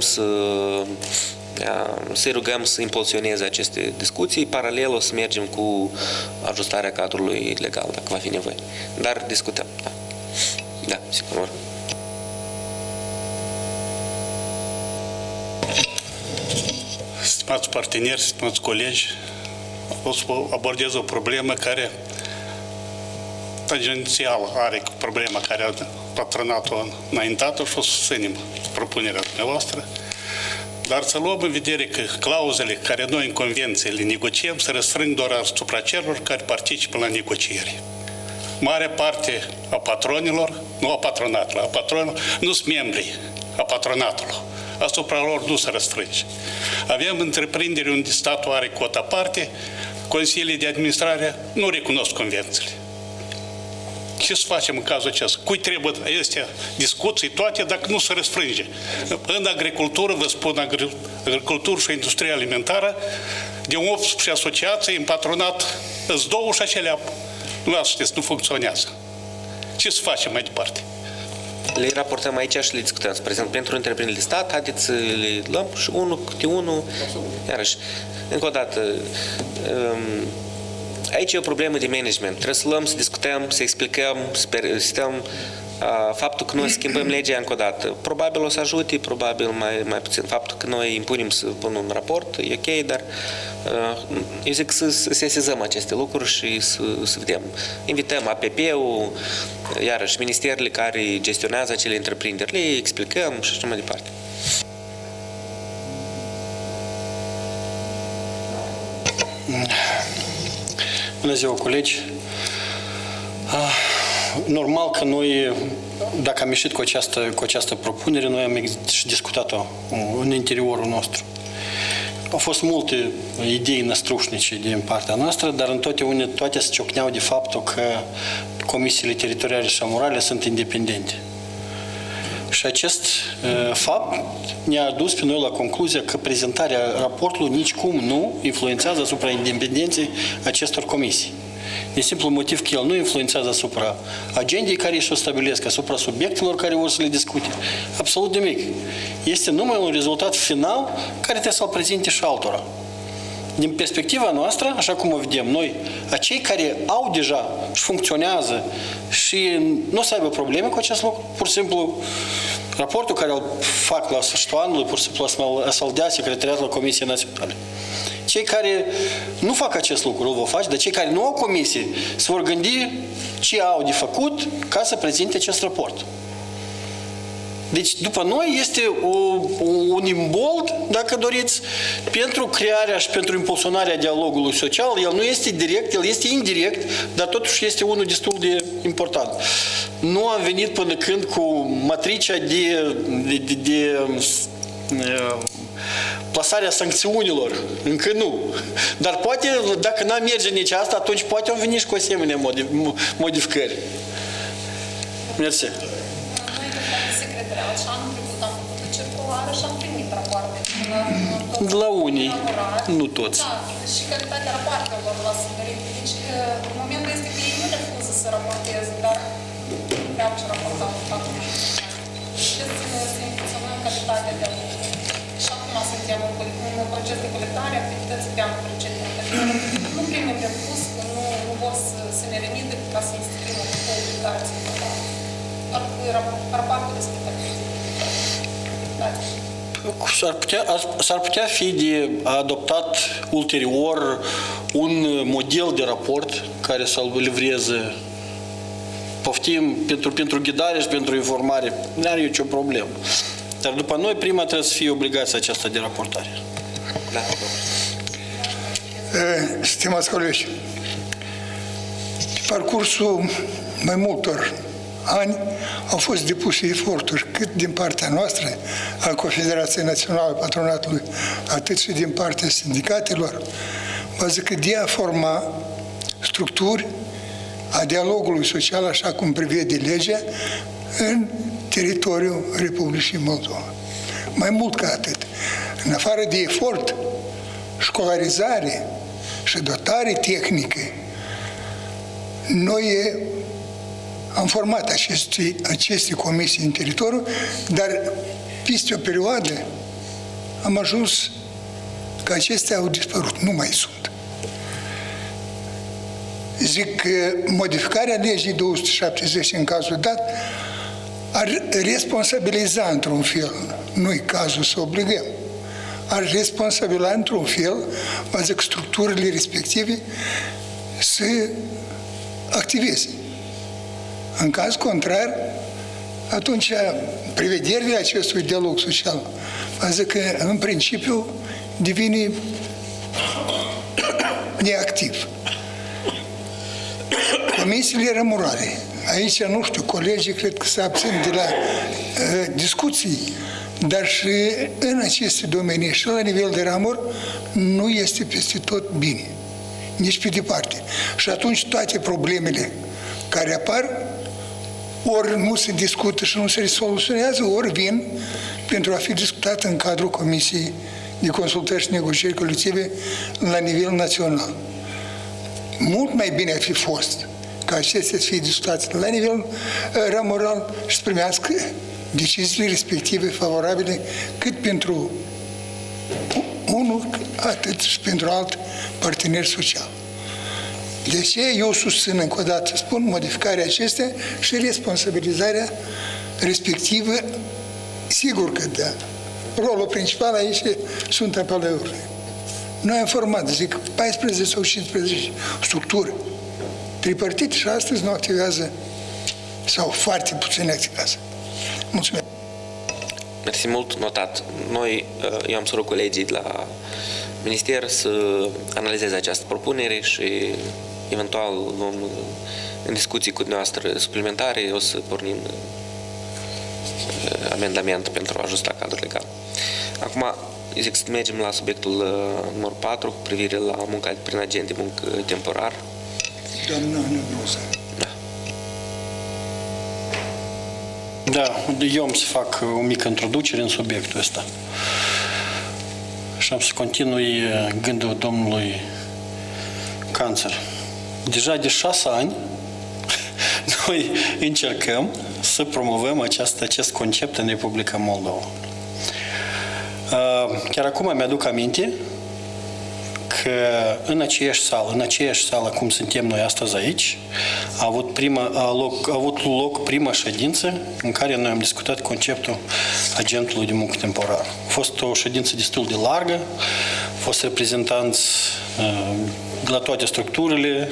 să-i rugăm să impulsioneze aceste discuții. Paralel o să mergem cu ajustarea cadrului legal, dacă va fi nevoie. Dar discutăm. Da, sigur. Stimați parteneri, stimați colegi, o să abordez o problemă care tangențial are problema care patronatul a înaintat-o și o să susținem propunerea dumneavoastră. Dar să luăm în vedere că clauzele care noi în convenție le negociem se restrâng doar asupra celor care participă la negocieri. Marea parte a patronilor, nu a patronatului, a patronilor, nu sunt membri a patronatului. Asupra lor nu se restrânge. Avem întreprinderi unde statul are cota parte, consiliile de administrare nu recunosc convențiile. Ce să facem în cazul acesta? Cui trebuie este discuții toate dacă nu se restrânge? În agricultură, vă spun, agricultură și industrie alimentară, de 18 asociații în patronat, îți 2 și acelea, nu știți, nu funcționează. Ce să facem mai departe? le raportăm aici și le discutăm. Spre exemplu, pentru întreprinderile de stat, haideți să le luăm și unul câte unul. Iarăși, încă o dată, aici e o problemă de management. Trebuie să luăm, să discutăm, să explicăm, să stăm. Faptul că noi schimbăm legea încă o dată, probabil o să ajute, probabil mai puțin. Faptul că noi impunem să punem un raport, e ok, dar eu zic să sesizăm aceste lucruri și să vedem. Invităm APP-ul, iarăși ministerele care gestionează acele întreprinderi, le explicăm și așa mai departe. Bună ziua, colegi! Normal că noi, dacă am ieșit cu această propunere, noi am și discutat-o în interiorul nostru. Au fost multe idei năstrușnice din partea noastră, dar în toate se ciocneau de faptul că comisiile teritoriale și amurale sunt independente. Și acest fapt ne-a dus pe noi la concluzia că prezentarea raportului nicicum nu influențează asupra independenței acestor comisii. Din simplu motiv că el nu influențează asupra agendei care și-o stabilesc, asupra subiectelor care vor să le discute. Absolut nimic. Este numai un rezultat final care trebuie să-l prezinte și altora. Din perspectiva noastră, așa cum o vedem noi, acei care au deja și funcționează și nu o să aibă probleme cu acest lucru, pur și simplu, raportul care îl fac la sfârșitul anului, pur și simplu să-l dea secretariatul la Comisiei Naționale. Cei care nu fac acest lucru, îl vor face, dar cei care nu au comisie se vor gândi ce au de făcut ca să prezinte acest raport. Deci, după noi, este un imbold, dacă doriți, pentru crearea și pentru impulsionarea dialogului social. El nu este direct, el este indirect, dar totuși este unul destul de important. Nu am venit până când cu matricea de plasarea sancțiunilor. Încă nu. Dar poate, dacă n-am merge nici asta, atunci poate am venit și cu asemenea modificări. Mersi. Și anul trecut am făcut o circulară și am primit rapoarte. La unii, nu toți. Da, și calitatea rapoartelor la sămărit. Deci, momentul este că ei nu refuză să raporteze, dar vreau ce raportăm acum. Și să funcționăm calitatea de lucru. Și acum suntem în proces de colectare, activități pe anul precedent. Nu primim refuz, că nu vor să ne remite ca să instituim o publicație. Raportul despre S-ar putea fi de adoptat ulterior un model de raport care să-l livreze. Poftim pentru ghidare și pentru informare. Nu are nicio problemă. Dar după noi, prima trebuie să fie obligația aceasta de raportare. Da. Stimați colegi, pe parcursul mai multor ani au fost depuse eforturi cât din partea noastră, al Confederației Naționale a Patronatului, atât și din partea sindicatelor, bază că de a forma structuri a dialogului social, așa cum prevede legea, în teritoriul Republicii Moldova. Mai mult ca atât, în afară de efort, școlarizare și dotare tehnică, noi am format aceste comisii în teritoriu, dar peste o perioadă am ajuns că acestea au dispărut, nu mai sunt. Zic că modificarea legii 270 în cazul dat ar responsabiliza într-un fel, nu-i cazul să obligăm, ar responsabiliza într-un fel, vă zic, structurile respective să activeze. În caz contrar, atunci prevederile acestui dialog social, vă zic că în principiu devine neactiv. Comisiile ramurale. Aici, nu știu, colegii cred că se abțin de la discuții, dar și în aceste domenii și la nivel de ramur nu este peste tot bine, nici pe departe. Și atunci toate problemele care apar ori nu se discută și nu se soluționează, ori vin pentru a fi discutat în cadrul Comisiei de Consultări și Negocieri Colective la nivel național. Mult mai bine ar fi fost ca acestea să fie discutate la nivel ramoral și să primească deciziile respective favorabile cât pentru unul, atât și pentru alt partener social. De aceea eu susțin încă o dată, spun, modificarea acestea și responsabilizarea respectivă, sigur că da. Rolul principal aici sunt apelările. Noi am format, zic, 14 sau 15 structuri tripartite și astăzi nu activează sau foarte puțin activează. Mulțumesc! Mersi mult, notat. Noi, eu am să rog colegii de la Minister să analizeze această propunere și eventual vom, în discuții cu dumneavoastră suplimentare, o să pornim amendament pentru a ajusta cadrul legal. Acum, zic să mergem la subiectul numărul 4 cu privire la munca prin agent de muncă temporar. Doamna Nebuza. Da, eu am să fac o mică introducere în subiectul ăsta. Și am să continui gândul domnului Canțăr. Deja de 6 ani noi încercăm să promovăm acest concept în Republica Moldova. Chiar acum mi-aduc aminte că în aceeași sală cum suntem noi astăzi aici, a avut loc prima ședință în care noi am discutat conceptul agentului de muncă temporar. A fost o ședință destul de largă, au fost reprezentanți de la toate structurile,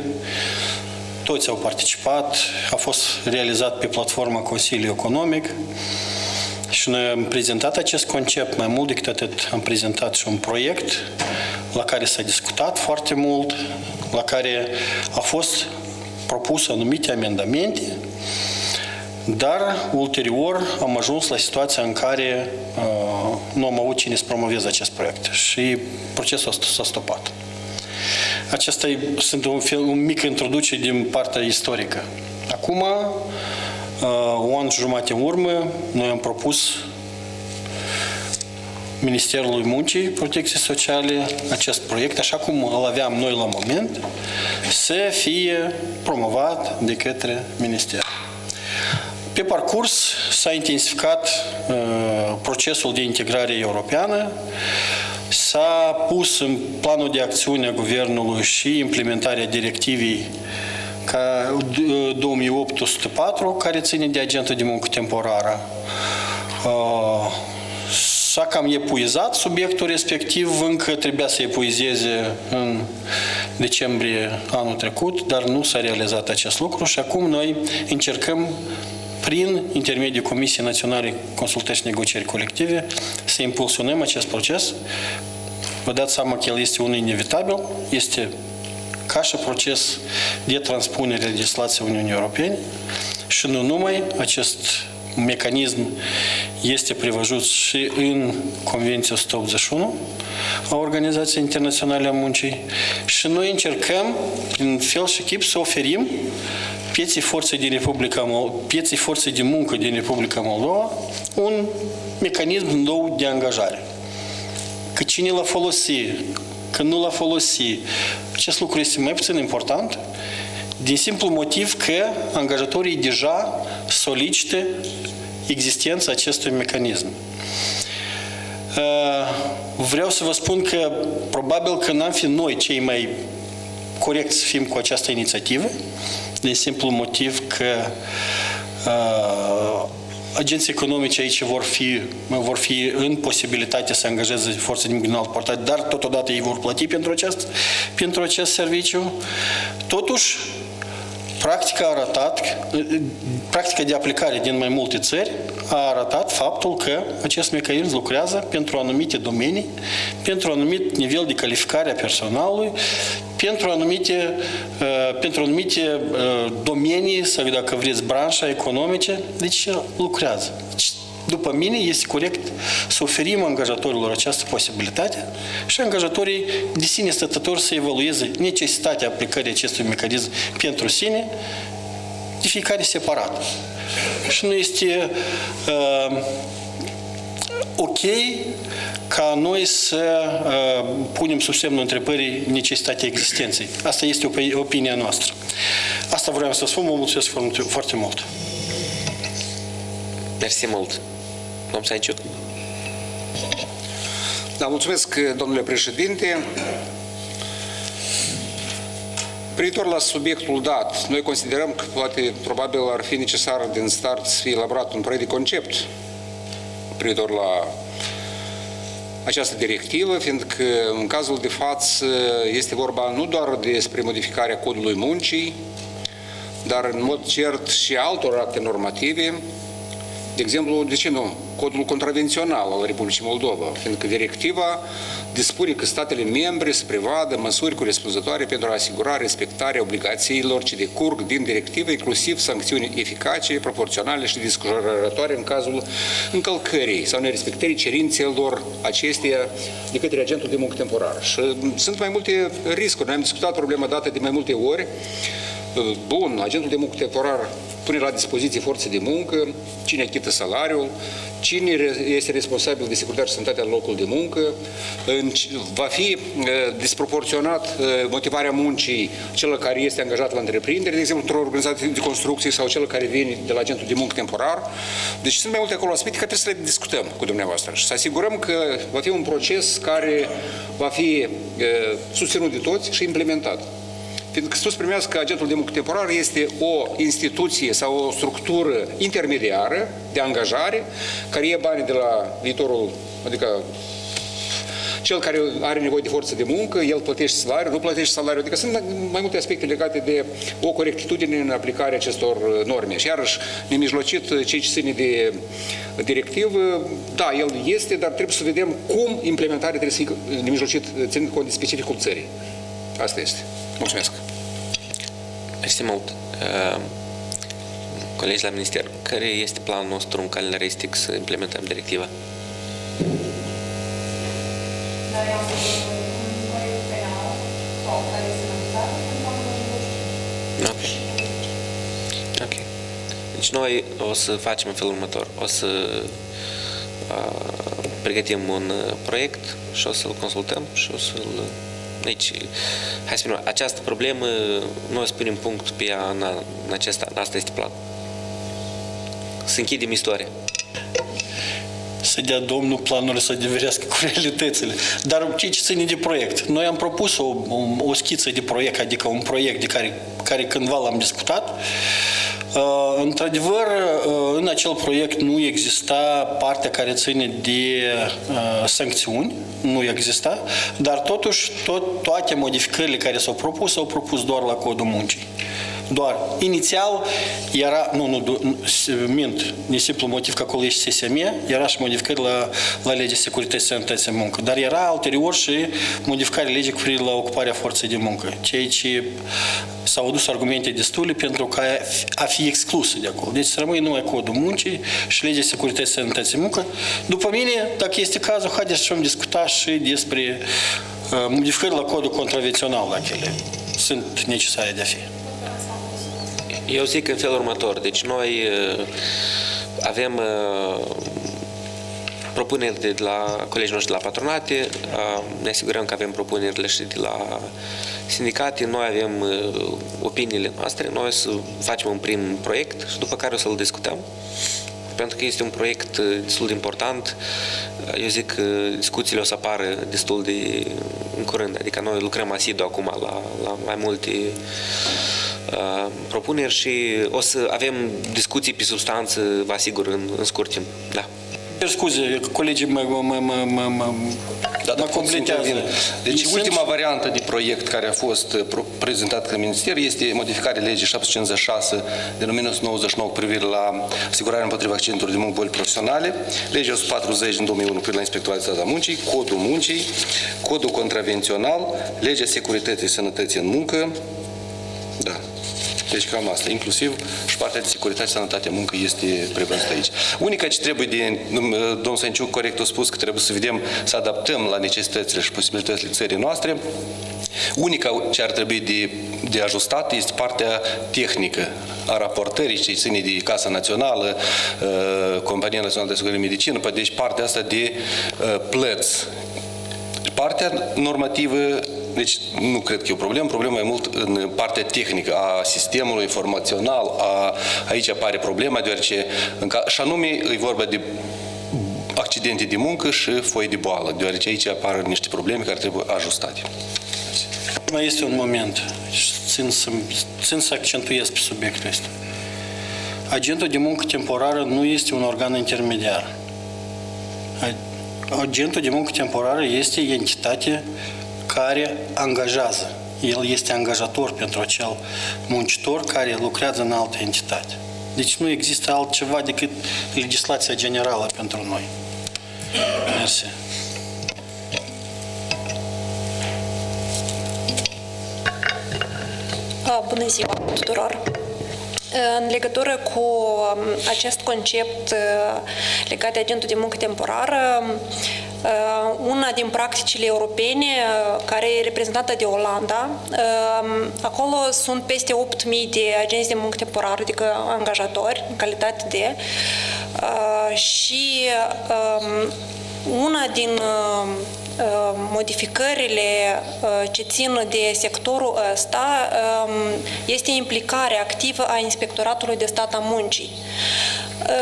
toți au participat, a fost realizat pe platforma Consiliului Economic și noi am prezentat acest concept, mai mult decât atât am prezentat și un proiect la care s-a discutat foarte mult, la care a fost propus anumite amendamente, dar ulterior am ajuns la situația în care nu am avut cine să promoveze acest proiect și procesul s-a stopat. Aceasta sunt un mic introducere din partea istorică. Acum, un an și jumătate în urmă, noi am propus Ministerului Muncii, Protecției Sociale, acest proiect, așa cum îl aveam noi la moment, să fie promovat de către Minister. Pe parcurs s-a intensificat procesul de integrare europeană, s-a pus în planul de acțiune a Guvernului și implementarea directivei 2008-104, care ține de agentul de muncă temporară. S-a cam epuizat subiectul respectiv, încă trebuia să epuizeze în decembrie anul trecut, dar nu s-a realizat acest lucru și acum noi încercăm prin intermediul Comisiei Naționale Consultări și Negocieri Colective să impulsionăm acest proces. Vă dați seama că el este unul inevitabil, este ca și proces de transpunere a legislației Uniunii Europene și nu numai, acest mecanism este prevăzut și în Convenția 181 a Organizației Internaționale a Muncii și noi încercăm, în fel și chip, să oferim pieței forței de muncă din Republica Moldova un mecanism nou de angajare. Că cine l-a folosi, că nu l-a folosi, acest lucru este mai puțin important, din simplu motiv că angajatorii deja solicită existența acestui mecanism. Vreau să vă spun că probabil că n-am fi noi cei mai corecți să fim cu această inițiativă, din simplu motiv că agenții economici aici vor fi în posibilitate să angajeze forțe din alt portat, dar totodată ei vor plăti pentru acest serviciu. Totuși, practica de aplicare din mai multe țări a arătat faptul că acest mecanism lucrează pentru anumite domenii, pentru anumit nivel de calificare a personalului, pentru anumite domenii sau, dacă vreți, branșe economice, deci lucrează. După mine, este corect să oferim angajatorilor această posibilitate și angajatorii de sine stătători să evalueze necesitatea aplicării acestui mecanism pentru sine, de fiecare separat. Și nu este ok ca noi să punem sub semnul întrebării necesitatea existenței. Asta este opinia noastră. Asta vreau să spun, mă mulțumesc foarte mult. Mersi mult. Domnul Sanciu. Da, mulțumesc, domnule președinte. Privitor la subiectul dat, noi considerăm că poate, probabil, ar fi necesar din start să fie elaborat un proiect de concept privitor la această directivă, fiindcă în cazul de față este vorba nu doar despre modificarea codului muncii, dar în mod cert și altor acte normative, de exemplu, de ce nu? Codul contravențional al Republicii Moldova, fiindcă directiva dispune că statele membre să prevadă măsuri corespunzătoare pentru a asigura respectarea obligațiilor ce decurg din directivă, inclusiv sancțiuni eficace, proporționale și descurajatoare în cazul încălcării sau nerespectării cerințelor acesteia de către agentul de muncă temporar. Și sunt mai multe riscuri. Noi am discutat problema dată de mai multe ori. Bun, agentul de muncă temporar pune la dispoziție forțe de muncă, cine achită salariul, cine este responsabil de securitate și sănătatea în locul de muncă, va fi disproporționat motivarea muncii celor care este angajat la întreprindere, de exemplu, într-o organizație de construcție sau celor care vin de la agentul de muncă temporar. Deci sunt mai multe acolo aspecte care trebuie să le discutăm cu dumneavoastră și să asigurăm că va fi un proces care va fi susținut de toți și implementat. Fiindcă să primească că agentul de muncă temporar este o instituție sau o structură intermediară de angajare care ia banii de la viitorul, adică cel care are nevoie de forță de muncă, el plătește salariul, nu plătește salariul, adică sunt mai multe aspecte legate de o corectitudine în aplicarea acestor norme. Și iarăși, nemijlocit, ceea ce ține de directivă, da, el este, dar trebuie să vedem cum implementarea trebuie să fie nemijlocit, ținând cont de specificul țării. Asta este. Mulțumesc. Mersi mult. Colegi la Minister, care este planul nostru în calendaristic să implementăm directiva? Ok. Deci noi o să facem în felul următor. O să pregătim un proiect și o să-l consultăm și o să-l... Deci, hai să spunem, această problemă, noi o să punem punct pe ea în acesta, asta este planul. Să închidem istoria. Să dea Domnul planurile să adeverească cu realitățile. Dar ce ține de proiect? Noi am propus o schiță de proiect, adică un proiect de care cândva l-am discutat. Într-adevăr, în acel proiect nu exista partea care ține de sancțiuni, nu exista, dar totuși toate modificările care s-au propus doar la codul muncii. Doar. Inițial era, din simplu motiv că acolo ești SSM, era și modificări la legea securității sănătății în muncă, dar era ulterior și modificarea legii cu privire la ocuparea forței de muncă, ceea ce s-au adus argumente destule pentru ca a fi exclusă de acolo. Deci să rămâi numai codul muncii și legea securității sănătății în muncă. După mine, dacă este cazul, haideți să discuta și despre modificări la codul contravențional, dacă ele sunt necesare de a fi. Eu zic în felul următor. Deci noi avem propuneri de la colegii noștri de la patronate, ne asigurăm că avem propunerile și de la sindicate, noi avem opiniile noastre, noi să facem un prim proiect și după care o să-l discutăm. Pentru că este un proiect destul de important, eu zic că discuțiile o să apară destul de în curând, adică noi lucrăm asidu acum la mai multe propuneri și o să avem discuții pe substanță, vă asigur, în scurt timp. Da. Scuze, colegii mă completează. Deci ultima variantă de proiect care a fost prezentat de Minister este modificarea legii 756 din 1999 cu privire la asigurarea împotriva accidentelor de muncă, boli profesionale, legea 140 din 2001 cu privire la inspectoratatea muncii, codul muncii, codul contravențional, legea securității și sănătății în muncă. Da. Deci cam asta, inclusiv și partea de securitate și sănătate în muncă este prevăzută aici. Unica ce trebuie domnul Sanciuc corect a spus că trebuie să vedem, să adaptăm la necesitățile și posibilitățile țării noastre, Unica ce ar trebui de ajustat este partea tehnică a raportării, ce ține de Casa Națională, Compania Națională de Asigurări Medicină, deci partea asta de plăți. Partea normativă, deci nu cred că e o problemă, problema e mult în partea tehnică a sistemului informațional, aici apare problema, deoarece, și anume, e vorba de accidente de muncă și foi de boală, deoarece aici apar niște probleme care trebuie ajustate. Mai este un moment, țin să accentuez pe subiectul ăsta. Agentul de muncă temporară nu este un organ intermediar. Agentul de muncă temporară este entitate care angajează. El este angajator pentru acel muncitor care lucrează în altă entitate. Deci nu există altceva decât legislația generală pentru noi. Mersi. Bună ziua tuturor! În legătură cu acest concept legat de agentul de muncă temporară, una din practicile europene, care e reprezentată de Olanda, acolo sunt peste 8.000 de agenți de muncă temporară, adică angajatori, în calitate de, și una din modificările ce țin de sectorul ăsta este implicarea activă a Inspectoratului de Stat a Muncii.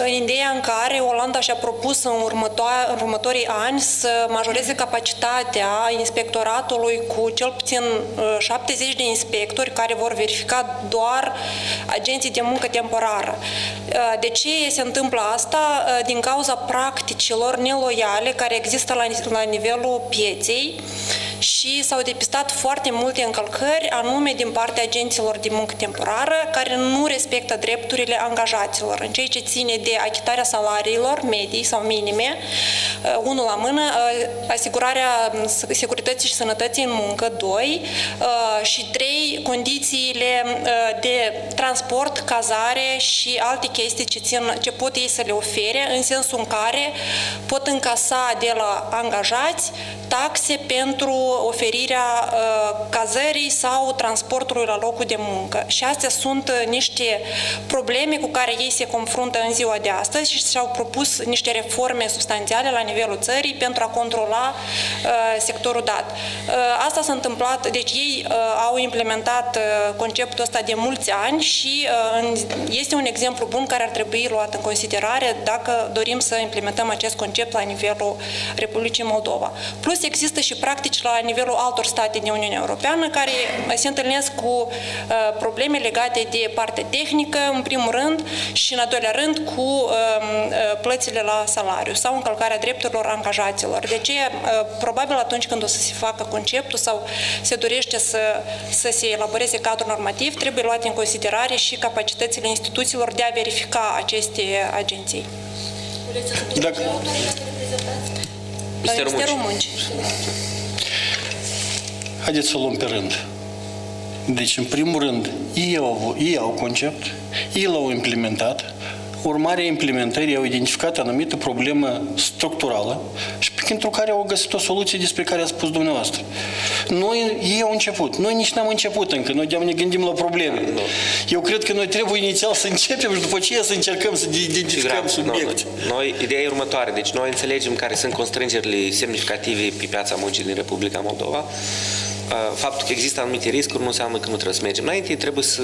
În ideea în care Olanda și-a propus în următorii ani să majoreze capacitatea inspectoratului cu cel puțin 70 de inspectori care vor verifica doar agenții de muncă temporară. De ce se întâmplă asta? Din cauza practicilor neloiale care există la nivelul pieței și s-au depistat foarte multe încălcări, anume din partea agenților de muncă temporară, care nu respectă drepturile angajaților, în ceea ce ține de achitarea salariilor medii sau minime, unul la mână, asigurarea securității și sănătății în muncă, 2, și 3, condițiile de transport, cazare și alte chestii ce pot ei să le ofere, în sensul în care pot încasa de la angajați taxe pentru oferirea cazării sau transportului la locul de muncă. Și astea sunt niște probleme cu care ei se confruntă în ziua de astăzi și și-au propus niște reforme substanțiale la nivelul țării pentru a controla sectorul dat. Asta s-a întâmplat, deci ei au implementat conceptul ăsta de mulți ani și este un exemplu bun care ar trebui luat în considerare dacă dorim să implementăm acest concept la nivelul Republicii Moldova. Plus există și practici la nivelul altor state din Uniunea Europeană care se întâlnesc cu probleme legate de partea tehnică, în primul rând, și în al doilea rând cu plățile la salariu sau încălcarea drepturilor angajaților. De ce, probabil atunci când o să se facă conceptul sau se dorește să se elaboreze cadrul normativ, trebuie luate în considerare și capacitățile instituțiilor de a verifica aceste agenții. Ministerul Muncii. Haideți să o luăm pe rând. Deci, în primul rând, ei au concept, ei l-au implementat, urmarea implementării au identificat anumită problemă structurală și pentru care au găsit o soluție despre care a spus dumneavoastră. Ei au început. Noi nici n-am început încă. Noi ne gândim la probleme. Eu cred că noi trebuie inițial să începem și după aceea să încercăm să identificăm subiecte. Noi, ideea e următoare. Deci noi înțelegem care sunt constrângerile semnificative pe piața muncii din Republica Moldova. Faptul că există anumite riscuri nu înseamnă că nu trebuie să mergem înainte, trebuie să,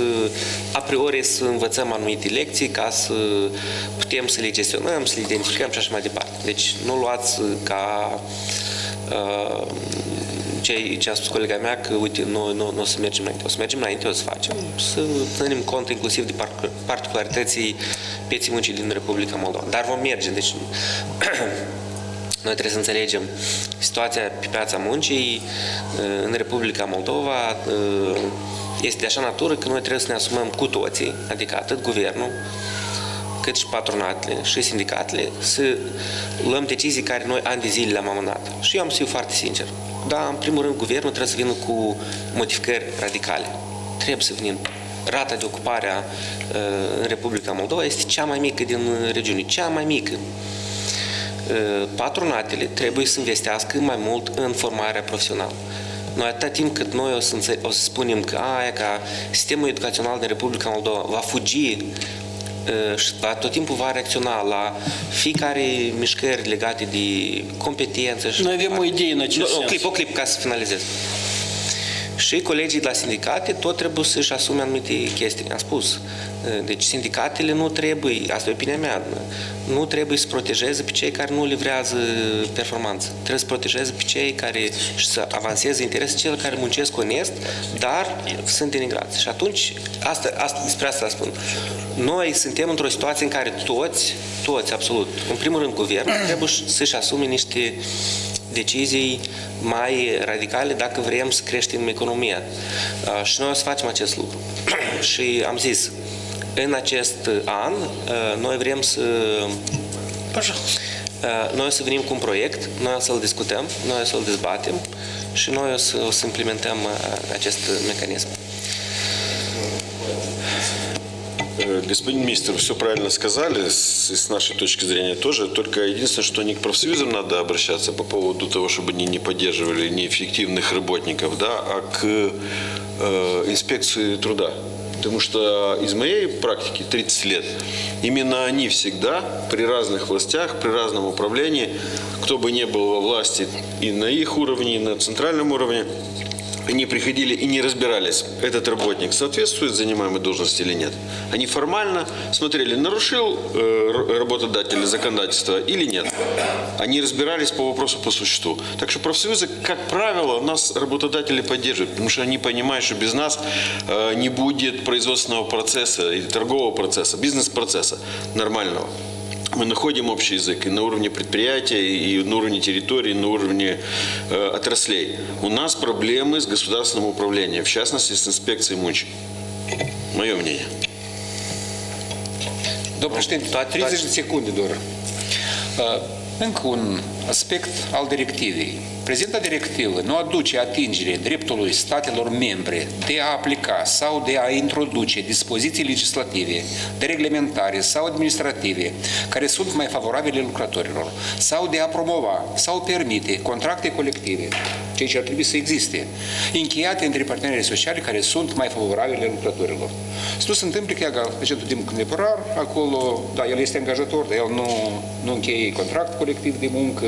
a priori, să învățăm anumite lecții ca să putem să le gestionăm, să le identificăm și așa mai departe. Deci nu luați ca ce a spus colega mea, că uite, nu o să mergem înainte. O să mergem înainte, o să facem, să ținem cont inclusiv de particularității pieței muncii din Republica Moldova. Dar vom merge, deci noi trebuie să înțelegem situația pe piața muncii în Republica Moldova este de așa natură că noi trebuie să ne asumăm cu toții, adică atât guvernul, cât și patronatele și sindicatele, să luăm decizii care noi ani de zile le-am amânat. Și eu am să fiu foarte sincer. Dar, în primul rând, guvernul trebuie să vină cu modificări radicale. Trebuie să venim. Rata de ocupare în Republica Moldova este cea mai mică din regiune, cea mai mică. Patronatele trebuie să investească mai mult în formarea profesională. Noi atâta timp cât noi o să spunem că sistemul educațional din Republica Moldova va fugi și tot timpul va reacționa la fiecare mișcări legate de competență. Noi avem o idee în acest sens. O clip ca să finalizez. Și colegii de la sindicate tot trebuie să-și asume anumite chestii. Am spus. Deci sindicatele nu trebuie, asta e opinia mea, nu trebuie să protejeze pe cei care nu livrează performanță. Trebuie să protejeze pe cei care și să avanseze interesul celor care muncesc onest, dar sunt denigrați. Și atunci, despre asta spun. Noi suntem într-o situație în care toți, absolut, în primul rând guvernul, trebuie să-și asume niște decizii mai radicale dacă vrem să creștem economia. Și noi o să facem acest lucru. Și am zis, în acest an, noi vrem noi o să venim cu un proiect, noi o să-l discutăm, noi o să-l dezbatem și noi o să implementăm acest mecanism. Господин министр, все правильно сказали, с нашей точки зрения тоже, только единственное, что не к профсоюзам надо обращаться по поводу того, чтобы они не поддерживали неэффективных работников, да, а к инспекции труда. Потому что из моей практики 30 лет именно они всегда при разных властях, при разном управлении, кто бы ни был во власти и на их уровне, и на центральном уровне, они приходили и не разбирались, этот работник соответствует занимаемой должности или нет. Они формально смотрели, нарушил работодатель законодательство или нет. Они разбирались по вопросу по существу. Так что профсоюзы, как правило, нас работодатели поддерживают, потому что они понимают, что без нас не будет производственного процесса и торгового процесса, бизнес-процесса нормального. Мы находим общий язык и на уровне предприятия, и на уровне территории, и на уровне отраслей. У нас проблемы с государственным управлением, в частности, с инспекцией мунчи. Мое мнение. Domnul președinte, 30 de secunde doar. Încă un aspect al directivei. Prezenta directivă nu aduce atingere dreptului statelor membre de a aplica sau de a introduce dispoziții legislative, de reglementare sau administrative care sunt mai favorabile lucrătorilor sau de a promova sau permite contracte colective, ceea ce ar trebui să existe, încheiate între partenerii sociali care sunt mai favorabile lucrătorilor. Să nu se întâmple că agentul din temporar, acolo, da, el este angajator, dar el nu încheie contract colectiv de muncă,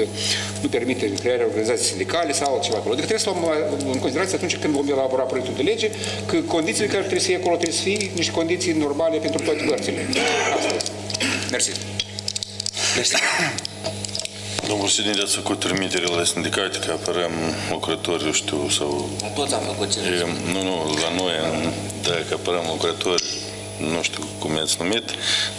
nu permite crearea organizației sindicale sau altceva acolo. Adică trebuie să luăm în considerație atunci când vom elabora proiectul de lege că condițiile care trebuie să fie acolo trebuie să fie niște condiții normale pentru toate părțile. Asta. Mersi. Domnul președinte, ați făcut trimitere la sindicate că apărăm lucrători, eu știu, sau... Toți am făcut ce Nu, la noi, da, că apărăm lucrători, nu știu cum i-ați numit,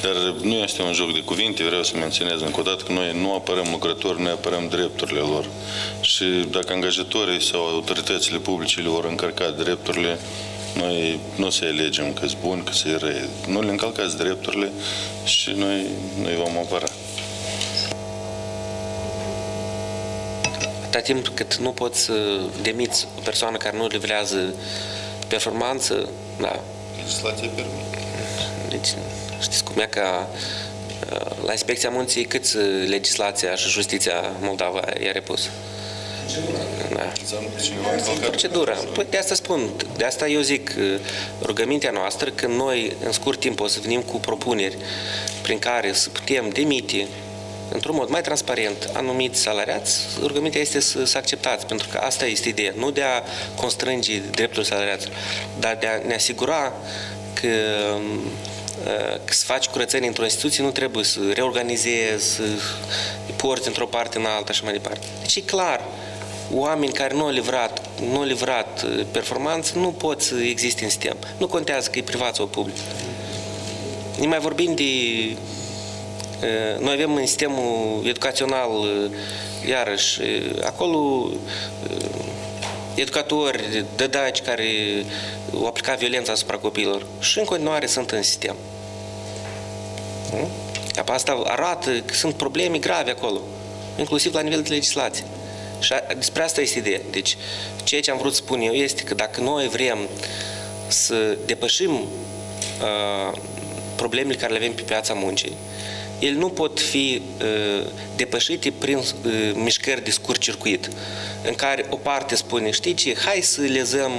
dar nu este un joc de cuvinte, vreau să menționez încă o dată că noi nu apărăm lucrători, noi apărăm drepturile lor. Și dacă angajatorii sau autoritățile publice le vor încărca drepturile, noi nu o să alegem că-s buni, că să-i răi. Nu le încălcați drepturile și noi vom apăra. Atâta timp cât nu poți să demiți o persoană care nu livrează performanță, da. Legislația permite. Deci, știți cum e că la Inspecția Muncii cât legislația și justiția Moldova i-a repus? Da. Procedura. Păi de asta spun, de asta eu zic rugămintea noastră că noi în scurt timp o să venim cu propuneri prin care să putem demite într-un mod mai transparent anumiți salariați, rugămintea este să acceptați, pentru că asta este ideea, nu de a constrânge dreptul salariaților, dar de a ne asigura că să faci curățenie într-o instituție nu trebuie să reorganizezi, să îi porți într-o parte în alta și mai departe. Deci e clar, oameni care nu au livrat performanță nu pot să existe în sistem. Nu contează că e privat sau public. Ne mai vorbim de... Noi avem în sistemul educațional, iarăși, acolo educatori, dădaci care au aplicat violența asupra copiilor și în continuare sunt în sistem. Asta arată că sunt probleme grave acolo, inclusiv la nivel de legislație. Și despre asta este ideea. Deci, ceea ce am vrut să spun eu este că dacă noi vrem să depășim problemele care le avem pe piața muncii, ele nu pot fi depășite prin mișcări de scurt circuit, în care o parte spune, știi ce, hai să lezăm,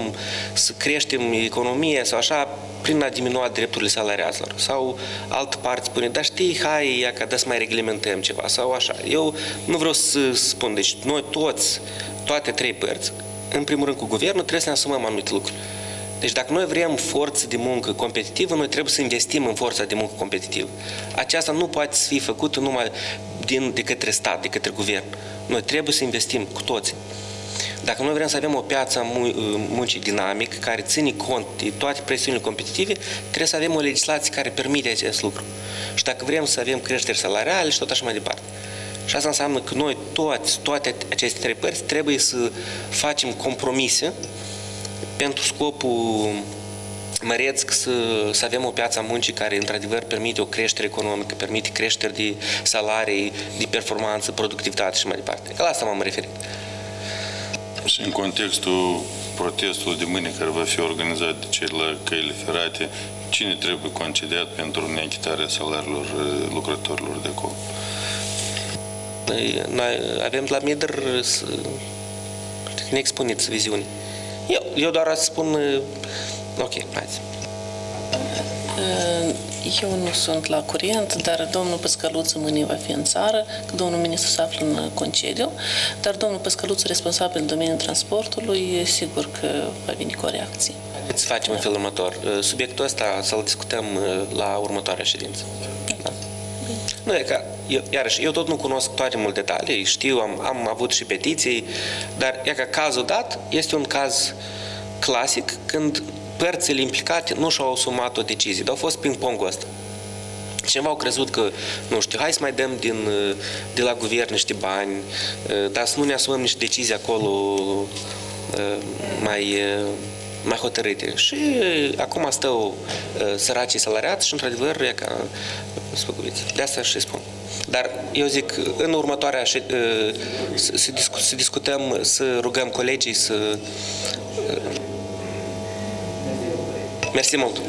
să creștem economia sau așa, prin a diminua drepturile salariaților. Sau altă parte spune, dar știi, hai, ia că să mai reglementăm ceva, sau așa. Eu nu vreau să spun, deci noi toate trei părți, în primul rând cu guvernul, trebuie să ne asumăm anumite lucruri. Deci dacă noi vrem forță de muncă competitivă, noi trebuie să investim în forța de muncă competitivă. Aceasta nu poate fi făcută numai de către stat, de către guvern. Noi trebuie să investim cu toții. Dacă noi vrem să avem o piață a muncii dinamică, care ține cont de toate presiunile competitive, trebuie să avem o legislație care permite acest lucru. Și dacă vrem să avem creșteri salariale și tot așa mai departe. Și asta înseamnă că noi toate aceste trei părți trebuie să facem compromise pentru scopul măreț să avem o piață a muncii care într-adevăr permite o creștere economică, permite creșteri de salarii, de performanță, productivitate și mai departe. La asta m-am referit. Și în contextul protestului de mâine care va fi organizat de cei la căile ferate, cine trebuie concediat pentru neachitarea salariilor lucrătorilor de acolo? Noi avem la MIDR să ne expuneți viziuni. Eu doar să spun, ok, haideți. Eu nu sunt la curent, dar domnul Păscăluță mâine va fi în țară, că domnul ministru se află în concediu, dar domnul Păscăluță, responsabil în domeniul transportului, e sigur că va veni cu o reacție. Să facem în felul următor. Subiectul ăsta să-l discutăm la următoarea ședință. Da? Nu e ca, iarăși, eu tot nu cunosc toate multe detalii, știu, am avut și petiții, dar e ca cazul dat este un caz clasic când părțile implicate nu și-au asumat o decizie, dar au fost ping-pongul ăsta. Cineva au crezut că, nu știu, hai să mai dăm de la guvern niște bani, dar să nu ne asumăm niște decizii acolo mai hotărâte. Și acum stau săracii salariați și, într-adevăr, e ca spăgubiți. De asta și spun. Dar eu zic, în următoarea să discutăm, să rugăm colegii să... Mersi mult!